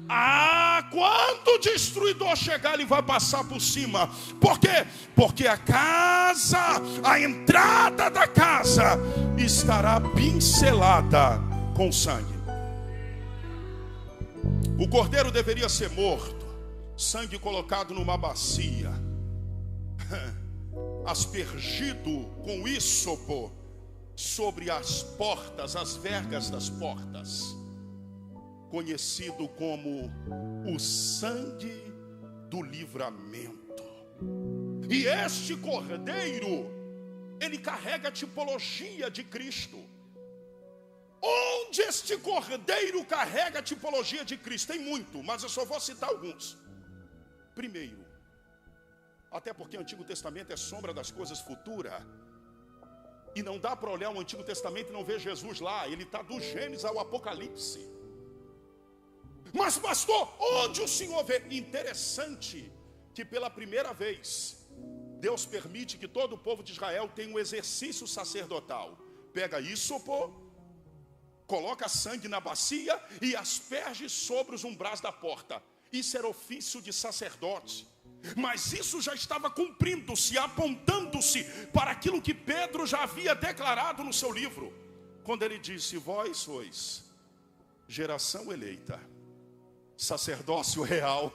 Speaker 1: Ah, quando o destruidor chegar, ele vai passar por cima. Por quê? Porque a casa, a entrada da casa estará pincelada com sangue. O cordeiro deveria ser morto, sangue colocado numa bacia, aspergido com ísopo sobre as portas, as vergas das portas, conhecido como o sangue do livramento. E este cordeiro, ele carrega a tipologia de Cristo. Onde este cordeiro carrega a tipologia de Cristo? Tem muito, mas eu só vou citar alguns. Primeiro, até porque o Antigo Testamento é sombra das coisas futuras, e não dá para olhar o Antigo Testamento e não ver Jesus lá. Ele está do Gênesis ao Apocalipse. Mas pastor, onde o Senhor vê? Interessante que pela primeira vez Deus permite que todo o povo de Israel tenha um exercício sacerdotal. Pega isso, pô, coloca sangue na bacia e asperge sobre os umbrais da porta. Isso era ofício de sacerdote. Mas isso já estava cumprindo-se, apontando-se para aquilo que Pedro já havia declarado no seu livro, quando ele disse: vós sois geração eleita, sacerdócio real,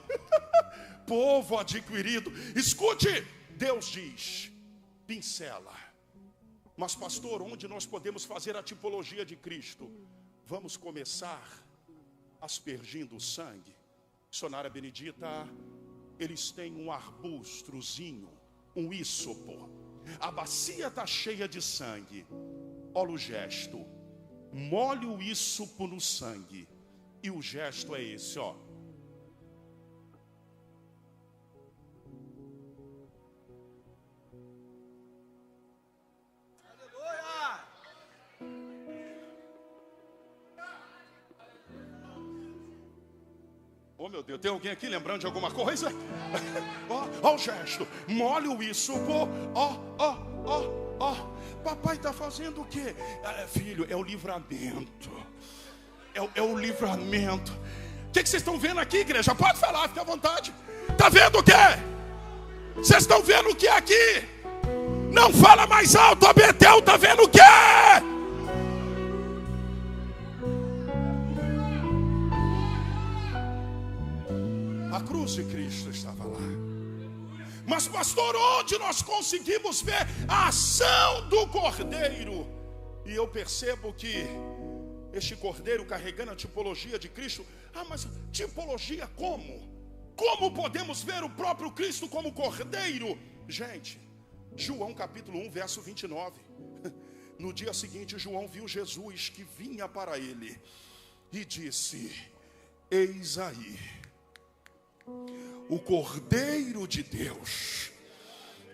Speaker 1: povo adquirido. Escute, Deus diz: pincela. Mas pastor, onde nós podemos fazer a tipologia de Cristo? Vamos começar aspergindo o sangue. Missionária Benedita, eles têm um arbustrozinho, um ísopo. A bacia está cheia de sangue. Olha o gesto. Molhe o ísopo no sangue. E o gesto é esse, ó. Oh meu Deus, tem alguém aqui lembrando de alguma coisa? Ó o gesto. Molhe o ísopo. Ó. Papai está fazendo o quê? Filho, é o livramento. É o livramento. O que vocês estão vendo aqui, igreja? Pode falar, fica à vontade. Está vendo o quê? Vocês estão vendo o que aqui? Não fala mais alto, a Betel está vendo o quê? A cruz de Cristo estava lá. Mas pastor, onde nós conseguimos ver a ação do Cordeiro? E eu percebo que este Cordeiro carregando a tipologia de Cristo. Mas tipologia como? Como podemos ver o próprio Cristo como Cordeiro? Gente, João capítulo 1, verso 29. No dia seguinte, João viu Jesus que vinha para ele e disse: eis aí o Cordeiro de Deus,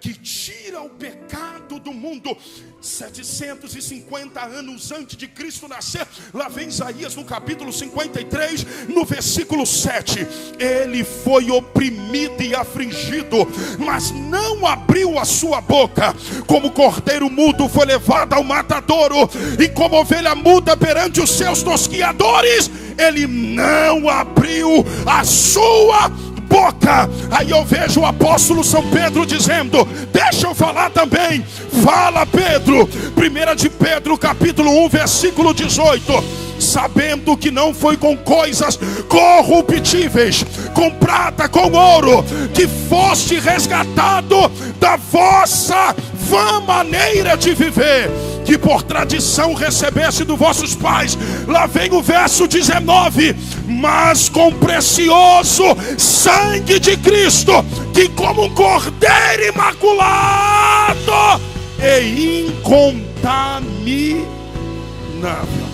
Speaker 1: que tira o pecado do mundo. 750 anos antes de Cristo nascer, lá vem Isaías no capítulo 53, no versículo 7. Ele foi oprimido e afligido, mas não abriu a sua boca. Como cordeiro mudo foi levado ao matadouro, e como ovelha muda perante os seus tosquiadores, ele não abriu a sua boca. Aí eu vejo o apóstolo São Pedro dizendo: deixa eu falar também. Fala, Pedro. 1 de Pedro capítulo 1, versículo 18. Sabendo que não foi com coisas corruptíveis, com prata, com ouro, que foste resgatado da vossa vã maneira de viver, que por tradição recebeste dos vossos pais. Lá vem o verso 19. Mas com precioso sangue de Cristo, que como um cordeiro imaculado e incontaminável.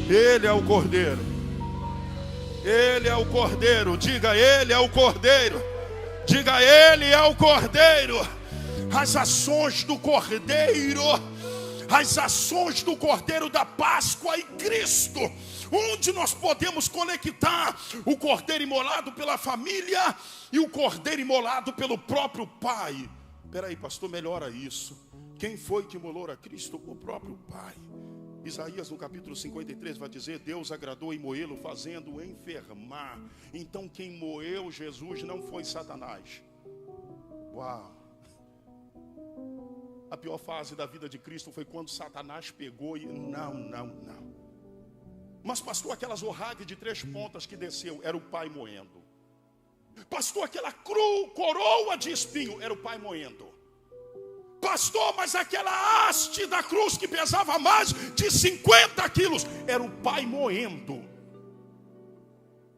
Speaker 1: Ele é o Cordeiro. Ele é o Cordeiro. Diga: ele é o Cordeiro. Diga: ele é o Cordeiro. As ações do Cordeiro, as ações do Cordeiro da Páscoa e Cristo, onde nós podemos conectar o Cordeiro imolado pela família e o Cordeiro imolado pelo próprio Pai. Espera aí, pastor, melhora isso. Quem foi que imolou a Cristo? O próprio Pai. Isaías no capítulo 53 vai dizer: Deus agradou em moê-lo, fazendo-o enfermar. Então quem moeu Jesus não foi Satanás. Uau! A pior fase da vida de Cristo foi quando Satanás pegou e... Não. Mas pastor, aquelas orrague de 3 pontas que desceu, era o Pai moendo. Pastor, aquela coroa de espinho, era o Pai moendo. Pastor, mas aquela haste da cruz que pesava mais de 50 quilos, era o Pai moendo.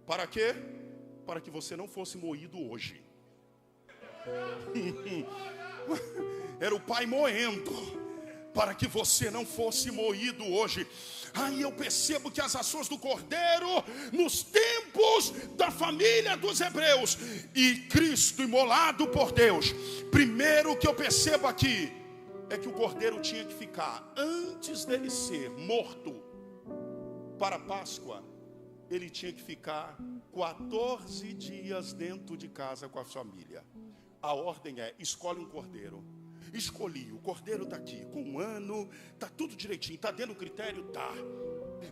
Speaker 1: Para quê? Para que você não fosse moído hoje. Era o Pai moendo, para que você não fosse moído hoje. Aí eu percebo que as ações do Cordeiro nos tempos da família dos hebreus e Cristo imolado por Deus. Primeiro que eu percebo aqui é que o Cordeiro tinha que ficar, antes dele ser morto para a Páscoa, ele tinha que ficar 14 dias dentro de casa com a família. A ordem é: escolhe um cordeiro. Escolhi, o cordeiro está aqui, com 1 ano, está tudo direitinho, está dentro do critério? Tá.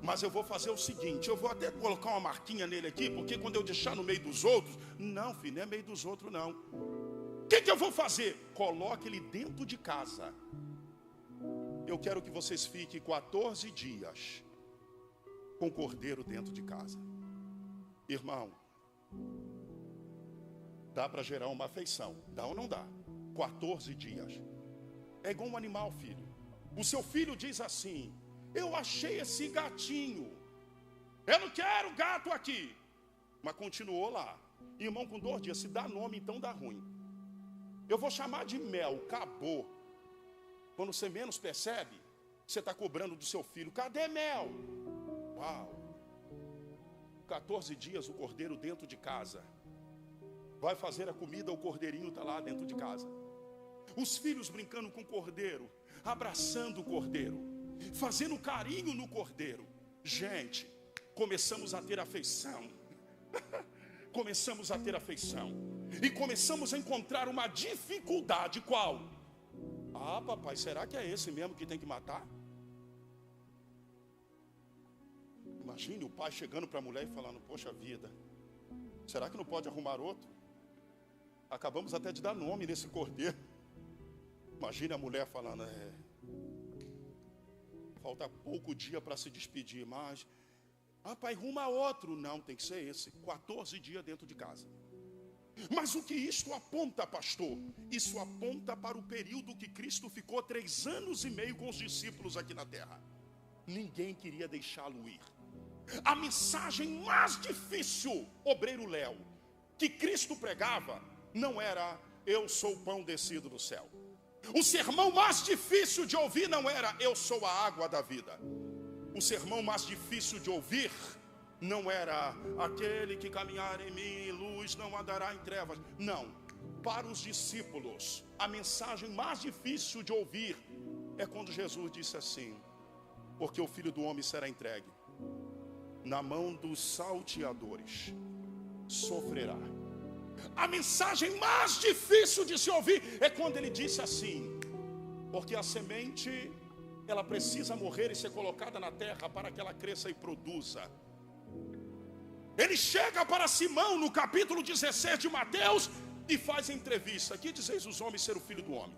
Speaker 1: Mas eu vou fazer o seguinte, eu vou até colocar uma marquinha nele aqui, porque quando eu deixar no meio dos outros, não, filho, não é meio dos outros não. O que eu vou fazer? Coloque ele dentro de casa. Eu quero que vocês fiquem 14 dias com o cordeiro dentro de casa. Irmão, dá para gerar uma afeição, dá ou não dá? 14 dias. É igual um animal, filho. O seu filho diz assim: eu achei esse gatinho, eu não quero gato aqui. Mas continuou lá. Irmão, com 2 dias, se dá nome, então dá ruim. Eu vou chamar de Mel, acabou. Quando você menos percebe, você está cobrando do seu filho: cadê Mel? Uau. 14 dias o cordeiro dentro de casa. Vai fazer a comida, o cordeirinho está lá dentro de casa. Os filhos brincando com o cordeiro, abraçando o cordeiro, fazendo carinho no cordeiro. Gente, começamos a ter afeição. Começamos a ter afeição. E começamos a encontrar uma dificuldade. Qual? Ah, papai, será que é esse mesmo que tem que matar? Imagine o pai chegando para a mulher e falando: poxa vida, será que não pode arrumar outro? Acabamos até de dar nome nesse cordeiro. Imagine a mulher falando: falta pouco dia para se despedir, mas pai, arruma outro. Não, tem que ser esse. 14 dias dentro de casa. Mas o que isto aponta, pastor? Isso aponta para o período que Cristo ficou 3 anos e meio com os discípulos aqui na terra. Ninguém queria deixá-lo ir. A mensagem mais difícil, obreiro Léo, que Cristo pregava, não era: eu sou o pão descido do céu. O sermão mais difícil de ouvir não era: eu sou a água da vida. O sermão mais difícil de ouvir não era: aquele que caminhar em mim, luz não andará em trevas. Não. Para os discípulos, a mensagem mais difícil de ouvir é quando Jesus disse assim: porque o Filho do Homem será entregue na mão dos salteadores, sofrerá. A mensagem mais difícil de se ouvir é quando ele disse assim: porque a semente, ela precisa morrer e ser colocada na terra para que ela cresça e produza. Ele chega para Simão no capítulo 16 de Mateus e faz a entrevista: que dizeis os homens ser o Filho do Homem?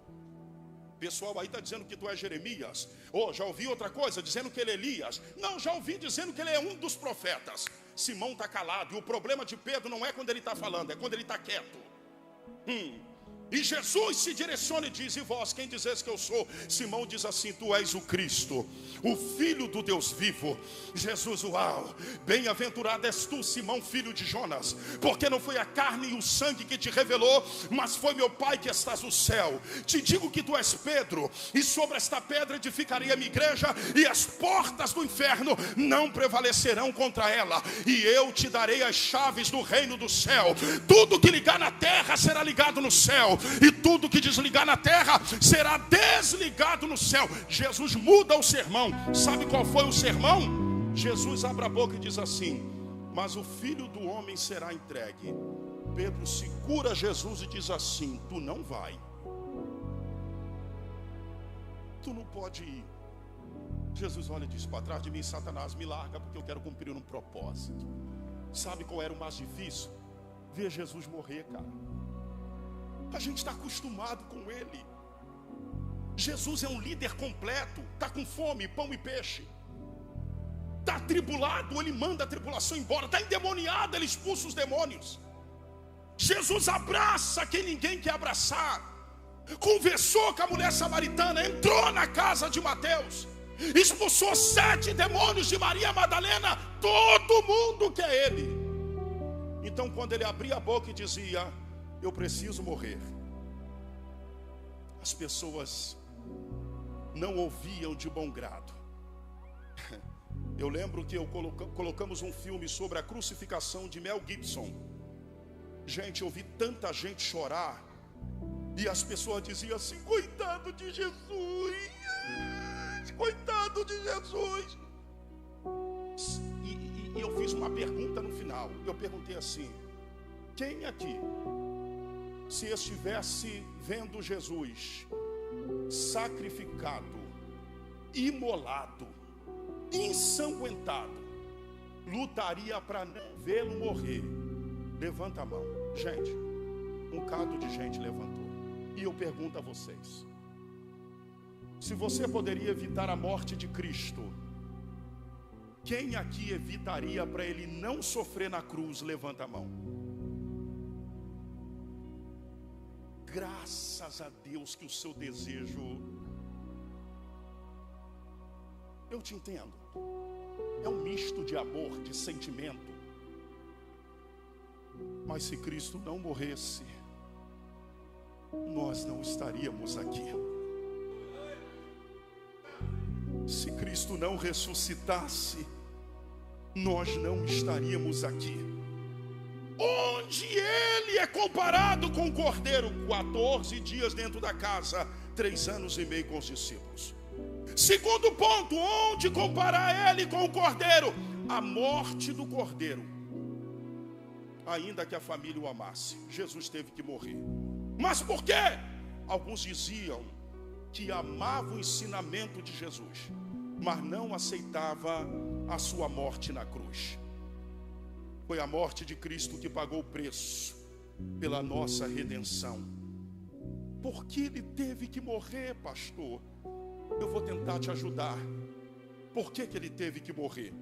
Speaker 1: Pessoal aí está dizendo que tu és Jeremias. Já ouvi outra coisa, dizendo que ele é Elias. Não, já ouvi dizendo que ele é um dos profetas. Simão está calado. E o problema de Pedro não é quando ele está falando, é quando ele está quieto. E Jesus se direciona e diz: e vós, quem dizes que eu sou? Simão diz assim: tu és o Cristo, o Filho do Deus vivo. Jesus: uau, bem-aventurado és tu, Simão, filho de Jonas, porque não foi a carne e o sangue que te revelou, mas foi meu Pai que estás no céu. Te digo que tu és Pedro, e sobre esta pedra edificarei a minha igreja, e as portas do inferno não prevalecerão contra ela. E eu te darei as chaves do reino do céu. Tudo que ligar na terra será ligado no céu, e tudo que desligar na terra será desligado no céu. Jesus muda o sermão. Sabe qual foi o sermão? Jesus abre a boca e diz assim: mas o Filho do Homem será entregue. Pedro segura Jesus e diz assim: tu não vai, tu não pode ir. Jesus olha e diz: para trás de mim, Satanás, me larga, porque eu quero cumprir um propósito. Sabe qual era o mais difícil? Ver Jesus morrer, cara. A gente está acostumado com ele. Jesus é um líder completo. Está com fome, pão e peixe. Está atribulado, ele manda a tribulação embora. Está endemoniado, ele expulsa os demônios. Jesus abraça quem ninguém quer abraçar. Conversou com a mulher samaritana, entrou na casa de Mateus, expulsou 7 demônios de Maria Madalena. Todo mundo quer ele. Então quando ele abria a boca e dizia: eu preciso morrer, as pessoas não ouviam de bom grado. Eu lembro que colocamos um filme sobre a crucificação de Mel Gibson. Gente, eu vi tanta gente chorar, e as pessoas diziam assim: coitado de Jesus, coitado de Jesus. E eu fiz uma pergunta no final. Eu perguntei assim: quem aqui se estivesse vendo Jesus sacrificado, imolado, ensanguentado, lutaria para não vê-lo morrer? Levanta a mão. Gente, um bocado de gente levantou. E eu pergunto a vocês: se você poderia evitar a morte de Cristo, quem aqui evitaria para ele não sofrer na cruz? Levanta a mão. Graças a Deus que o seu desejo, eu te entendo, é um misto de amor, de sentimento. Mas se Cristo não morresse, nós não estaríamos aqui. Se Cristo não ressuscitasse, nós não estaríamos aqui. Onde ele é comparado com o Cordeiro? 14 dias dentro da casa, 3 anos e meio com os discípulos. Segundo ponto, onde comparar ele com o Cordeiro? A morte do Cordeiro. Ainda que a família o amasse, Jesus teve que morrer. Mas por quê? Alguns diziam que amava o ensinamento de Jesus, mas não aceitava a sua morte na cruz. Foi a morte de Cristo que pagou o preço pela nossa redenção. Por que ele teve que morrer, pastor? Eu vou tentar te ajudar. Por que ele teve que morrer?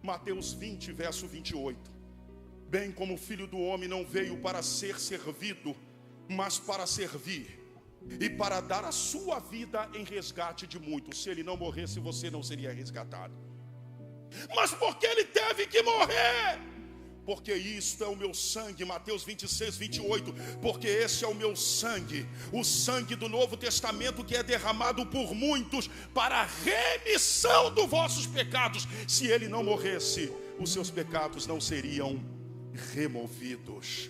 Speaker 1: Mateus 20, verso 28. Bem como o Filho do Homem não veio para ser servido, mas para servir, e para dar a sua vida em resgate de muitos. Se ele não morresse, você não seria resgatado. Mas por que ele teve que morrer? Porque isto é o meu sangue. Mateus 26, 28. Porque esse é o meu sangue, o sangue do Novo Testamento, que é derramado por muitos para a remissão dos vossos pecados. Se ele não morresse, os seus pecados não seriam removidos.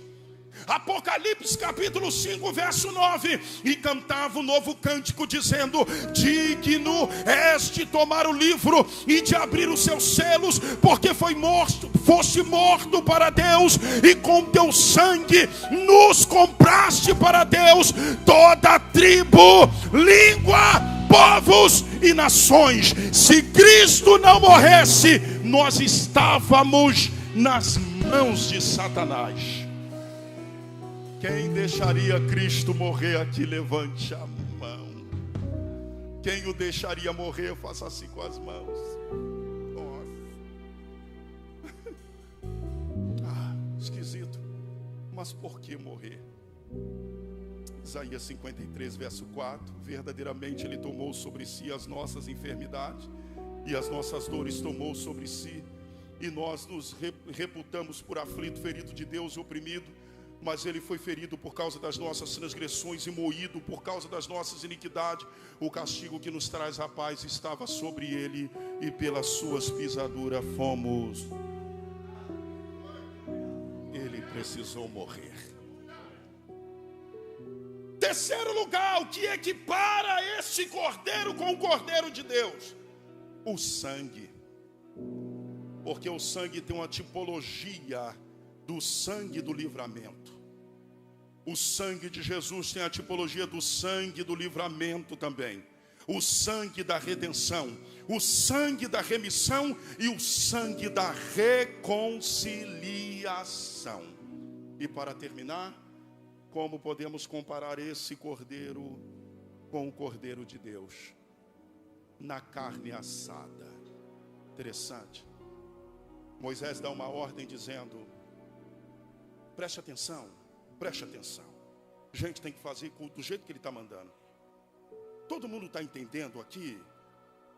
Speaker 1: Apocalipse capítulo 5, verso 9. E cantava um novo cântico dizendo: digno és de tomar o livro e de abrir os seus selos, porque foste morto para Deus, e com teu sangue nos compraste para Deus toda tribo, língua, povos e nações. Se Cristo não morresse, nós estávamos nas mãos de Satanás. Quem deixaria Cristo morrer aqui? Levante a mão. Quem o deixaria morrer? Faça assim com as mãos. Esquisito. Mas por que morrer? Isaías 53, verso 4. Verdadeiramente ele tomou sobre si as nossas enfermidades, e as nossas dores tomou sobre si. E nós nos reputamos por aflito, ferido de Deus e oprimido. Mas ele foi ferido por causa das nossas transgressões e moído por causa das nossas iniquidades. O castigo que nos traz a paz estava sobre ele, e pelas suas pisaduras fomos. Ele precisou morrer. Terceiro lugar, o que equipara esse cordeiro com o cordeiro de Deus? O sangue. Porque o sangue tem uma tipologia do sangue do livramento. O sangue de Jesus tem a tipologia do sangue do livramento também. O sangue da redenção, o sangue da remissão e o sangue da reconciliação. E para terminar, como podemos comparar esse cordeiro com o cordeiro de Deus? Na carne assada. Interessante. Moisés dá uma ordem dizendo: preste atenção, preste atenção. Gente, tem que fazer do jeito que ele está mandando. Todo mundo está entendendo aqui?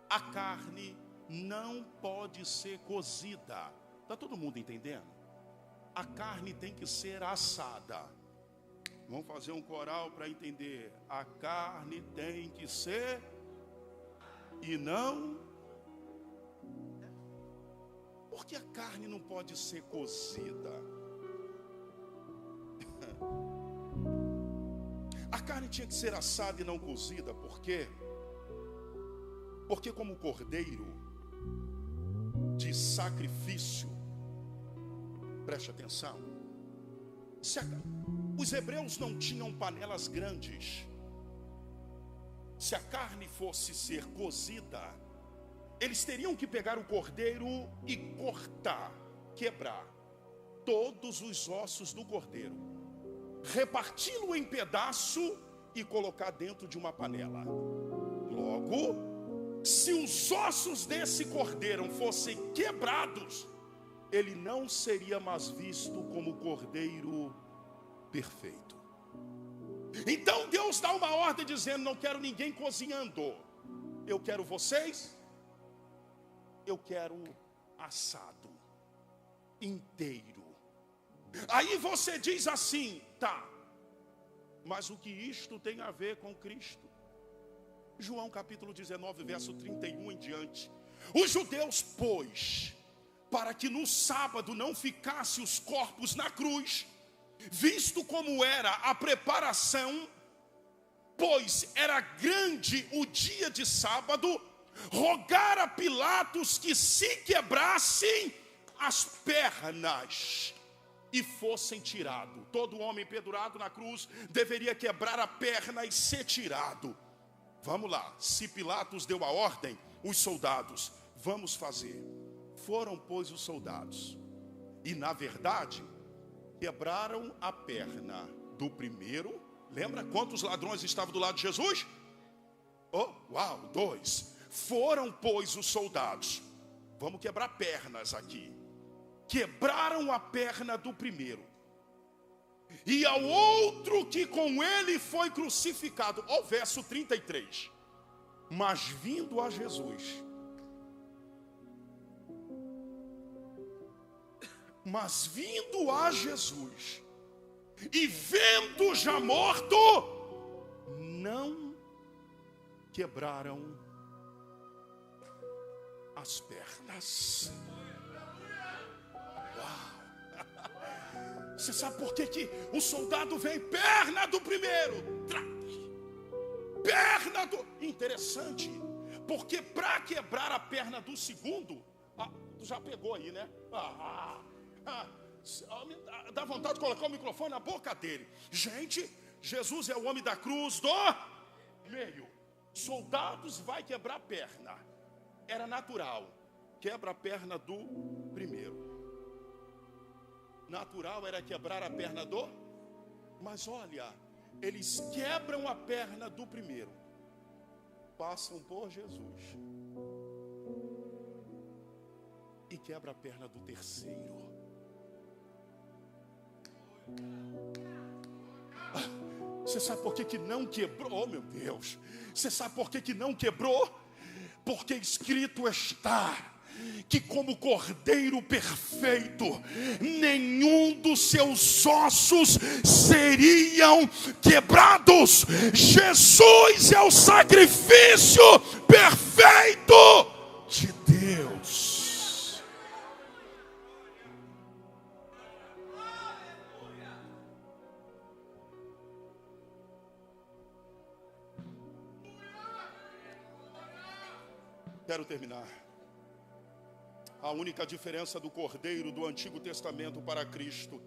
Speaker 1: A carne não pode ser cozida. Está todo mundo entendendo? A carne tem que ser assada. Vamos fazer um coral para entender. A carne tem que ser e não. Porque a carne não pode ser cozida. A carne tinha que ser assada e não cozida. Por quê? Porque como cordeiro de sacrifício, preste atenção,
Speaker 3: Os hebreus não tinham panelas grandes. Se a carne fosse ser cozida, eles teriam que pegar o cordeiro e cortar, quebrar todos os ossos do cordeiro, reparti-lo em pedaço e colocar dentro de uma panela. Logo, se os ossos desse cordeiro fossem quebrados, ele não seria mais visto como cordeiro perfeito. Então Deus dá uma ordem dizendo: não quero ninguém cozinhando, eu quero vocês, eu quero assado inteiro. Aí você diz assim: tá, mas o que isto tem a ver com Cristo? João capítulo 19, verso 31 em diante. Os judeus, pois, para que no sábado não ficasse os corpos na cruz, visto como era a preparação, pois era grande o dia de sábado, rogaram a Pilatos que se quebrassem as pernas e fossem tirados. Todo homem pendurado na cruz deveria quebrar a perna e ser tirado. Vamos lá, se Pilatos deu a ordem, os soldados, vamos fazer. Foram, pois, os soldados, e na verdade quebraram a perna do primeiro. Lembra quantos ladrões estavam do lado de Jesus? Oh, uau, 2. Foram, pois, os soldados, vamos quebrar pernas aqui. Quebraram a perna do primeiro, e ao outro que com ele foi crucificado. Ó, verso 33. Mas vindo a Jesus, e vendo já morto, não quebraram as pernas. Você sabe por que o soldado vem? Perna do primeiro, perna do... Interessante, porque para quebrar a perna do segundo, tu já pegou aí, né? Dá vontade de colocar o microfone na boca dele. Gente, Jesus é o homem da cruz do meio. Soldados vai quebrar a perna, era natural. Quebra a perna do primeiro. Natural era quebrar a perna do... Mas olha, eles quebram a perna do primeiro, passam por Jesus e quebra a perna do terceiro. Você sabe por que não quebrou? Oh, meu Deus. Você sabe por que não quebrou? Porque escrito está que como cordeiro perfeito, nenhum dos seus ossos seriam quebrados. Jesus é o sacrifício perfeito de Deus. Quero terminar. A única diferença do cordeiro do Antigo Testamento para Cristo.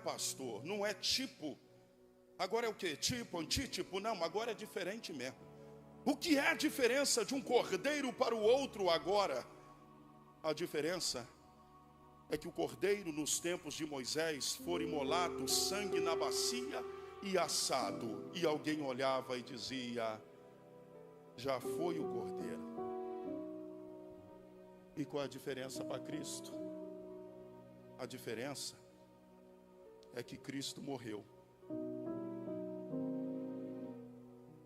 Speaker 3: Pastor, não é tipo. Agora é o que? Tipo, antítipo? Não, agora é diferente mesmo. O que é a diferença de um cordeiro para o outro agora? A diferença é que o cordeiro nos tempos de Moisés foi imolado, sangue na bacia e assado. E alguém olhava e dizia: já foi o cordeiro. E qual é a diferença para Cristo? A diferença é que Cristo morreu,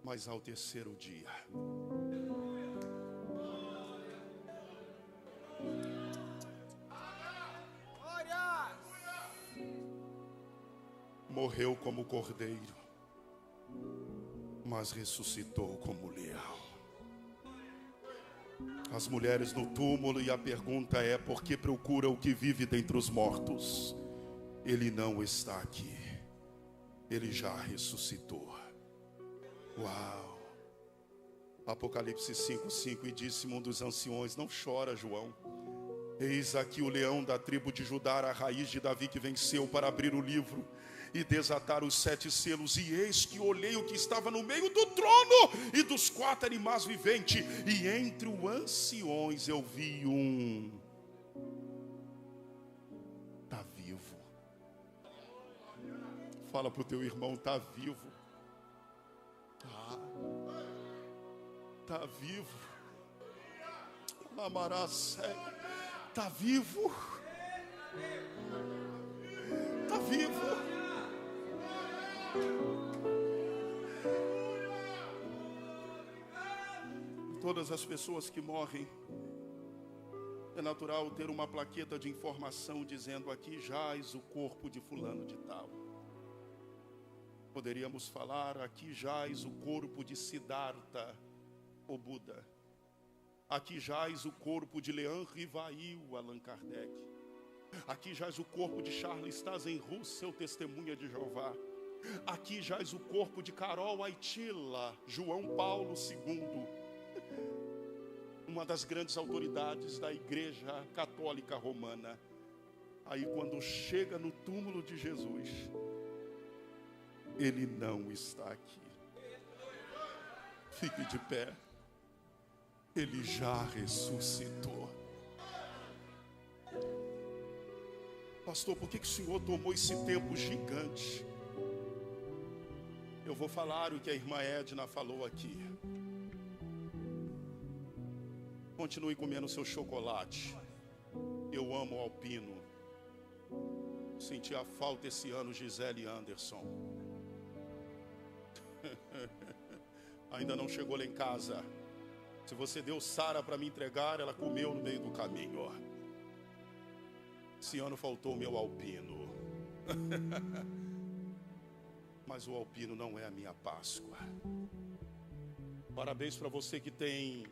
Speaker 3: mas ao terceiro dia morreu como cordeiro, mas ressuscitou como leão. As mulheres no túmulo, e a pergunta é: por que procura o que vive dentre os mortos? Ele não está aqui, ele já ressuscitou. Uau! Apocalipse 5:5, e disse um dos anciões: não chora, João, Eis aqui o leão da tribo de Judá, a raiz de Davi, que venceu para abrir o livro e desatar os 7 selos. E eis que olhei o que estava no meio do trono e dos 4 animais viventes, e entre os anciões eu vi um. Está vivo. Fala para o teu irmão: está vivo. Está vivo. Está vivo. Está vivo. Todas as pessoas que morrem, é natural ter uma plaqueta de informação dizendo: aqui jaz o corpo de fulano de tal. Poderíamos falar: aqui jaz o corpo de Siddhartha, o Buda. Aqui jaz o corpo de Leon Rivail, Allan Kardec. Aqui jaz o corpo de Charles Tazen Russell, testemunha de Jeová. Aqui jaz o corpo de Carol Wojtyla, João Paulo II, uma das grandes autoridades da Igreja Católica Romana. Aí, quando chega no túmulo de Jesus, ele não está aqui. Fique de pé. Ele já ressuscitou. Pastor, por que o senhor tomou esse tempo gigante? Eu vou falar o que a irmã Edna falou aqui. Continue comendo seu chocolate. Eu amo Alpino. Senti a falta esse ano, Gisele Anderson. Ainda não chegou lá em casa. Se você deu Sara para me entregar, ela comeu no meio do caminho. Esse ano faltou o meu Alpino. Mas o Alpino não é a minha Páscoa. Parabéns para você que tem.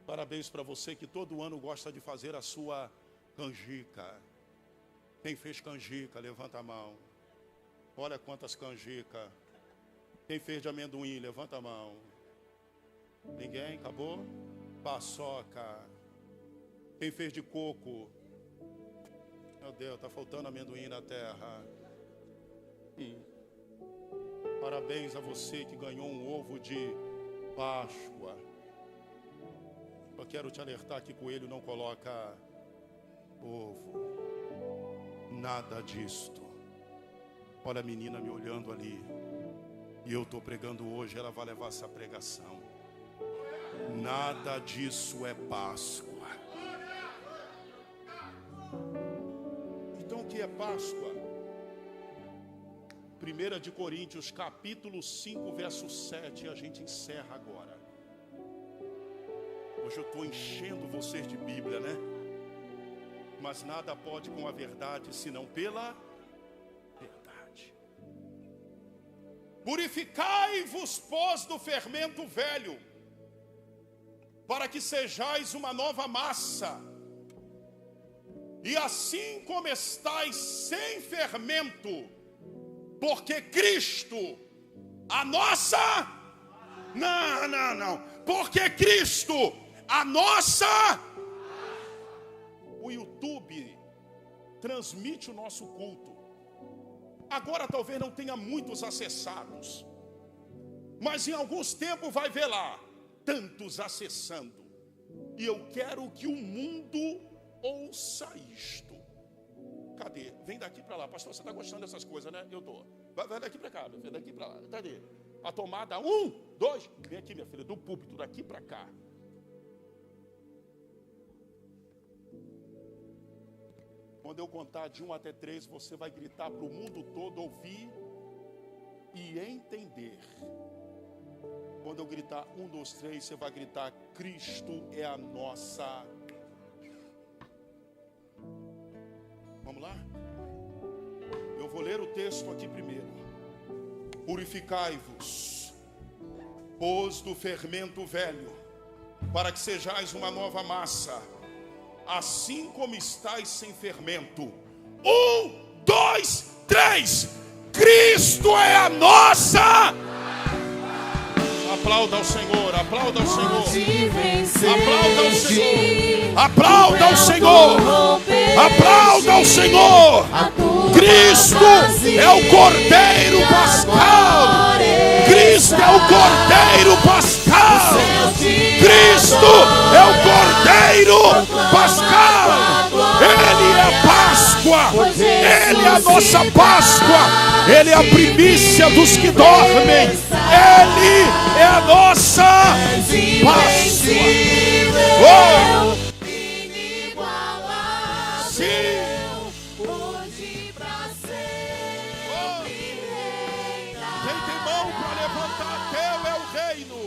Speaker 3: Parabéns para você que todo ano gosta de fazer a sua canjica. Quem fez canjica, levanta a mão. Olha quantas canjicas. Quem fez de amendoim, levanta a mão. Ninguém? Acabou? Paçoca. Quem fez de coco? Meu Deus, está faltando amendoim na terra. Parabéns a você que ganhou um ovo de Páscoa. Eu quero te alertar que coelho não coloca ovo. Nada disto. Olha a menina me olhando ali. E eu estou pregando hoje, ela vai levar essa pregação. Nada disso é Páscoa. Então o que é Páscoa? 1 de Coríntios, capítulo 5, verso 7, a gente encerra agora. Hoje eu estou enchendo vocês de Bíblia, né? Mas nada pode com a verdade, senão pela verdade. Purificai-vos, pois, do fermento velho, para que sejais uma nova massa, e assim como estáis sem fermento, porque Cristo, a nossa... Não. Porque Cristo, a nossa... O YouTube transmite o nosso culto. Agora talvez não tenha muitos acessados, mas em alguns tempos vai ver lá tantos acessando. E eu quero que o mundo ouça isto. Cadê? Vem daqui para lá. Pastor, você está gostando dessas coisas, né? Eu estou. Vai daqui para cá, vem daqui para lá. Cadê? A tomada 1, 2. Vem aqui, minha filha, do púlpito, daqui para cá. Quando eu contar de 1 até 3, você vai gritar para o mundo todo ouvir e entender. Quando eu gritar 1, 2, 3, você vai gritar: Cristo é a nossa. Vamos lá? Eu vou ler o texto aqui primeiro. Purificai-vos, pois, do fermento velho, para que sejais uma nova massa, assim como estáis sem fermento. 1, 2, 3. Cristo é a nossa. A Aplauda ao Senhor, aplauda ao Senhor.
Speaker 2: Aplauda
Speaker 3: ao Senhor. Aplauda ao Senhor. Aplauda ao Senhor. Cristo é o Cordeiro Pascal. Cristo é o Cordeiro Pascal. Cristo é o Cordeiro Pascal. Ele é a Páscoa. Ele é a nossa Páscoa. Ele é a primícia dos que dormem. Ele é a nossa Páscoa. Oh! Quem tem mão para levantar, teu é o reino.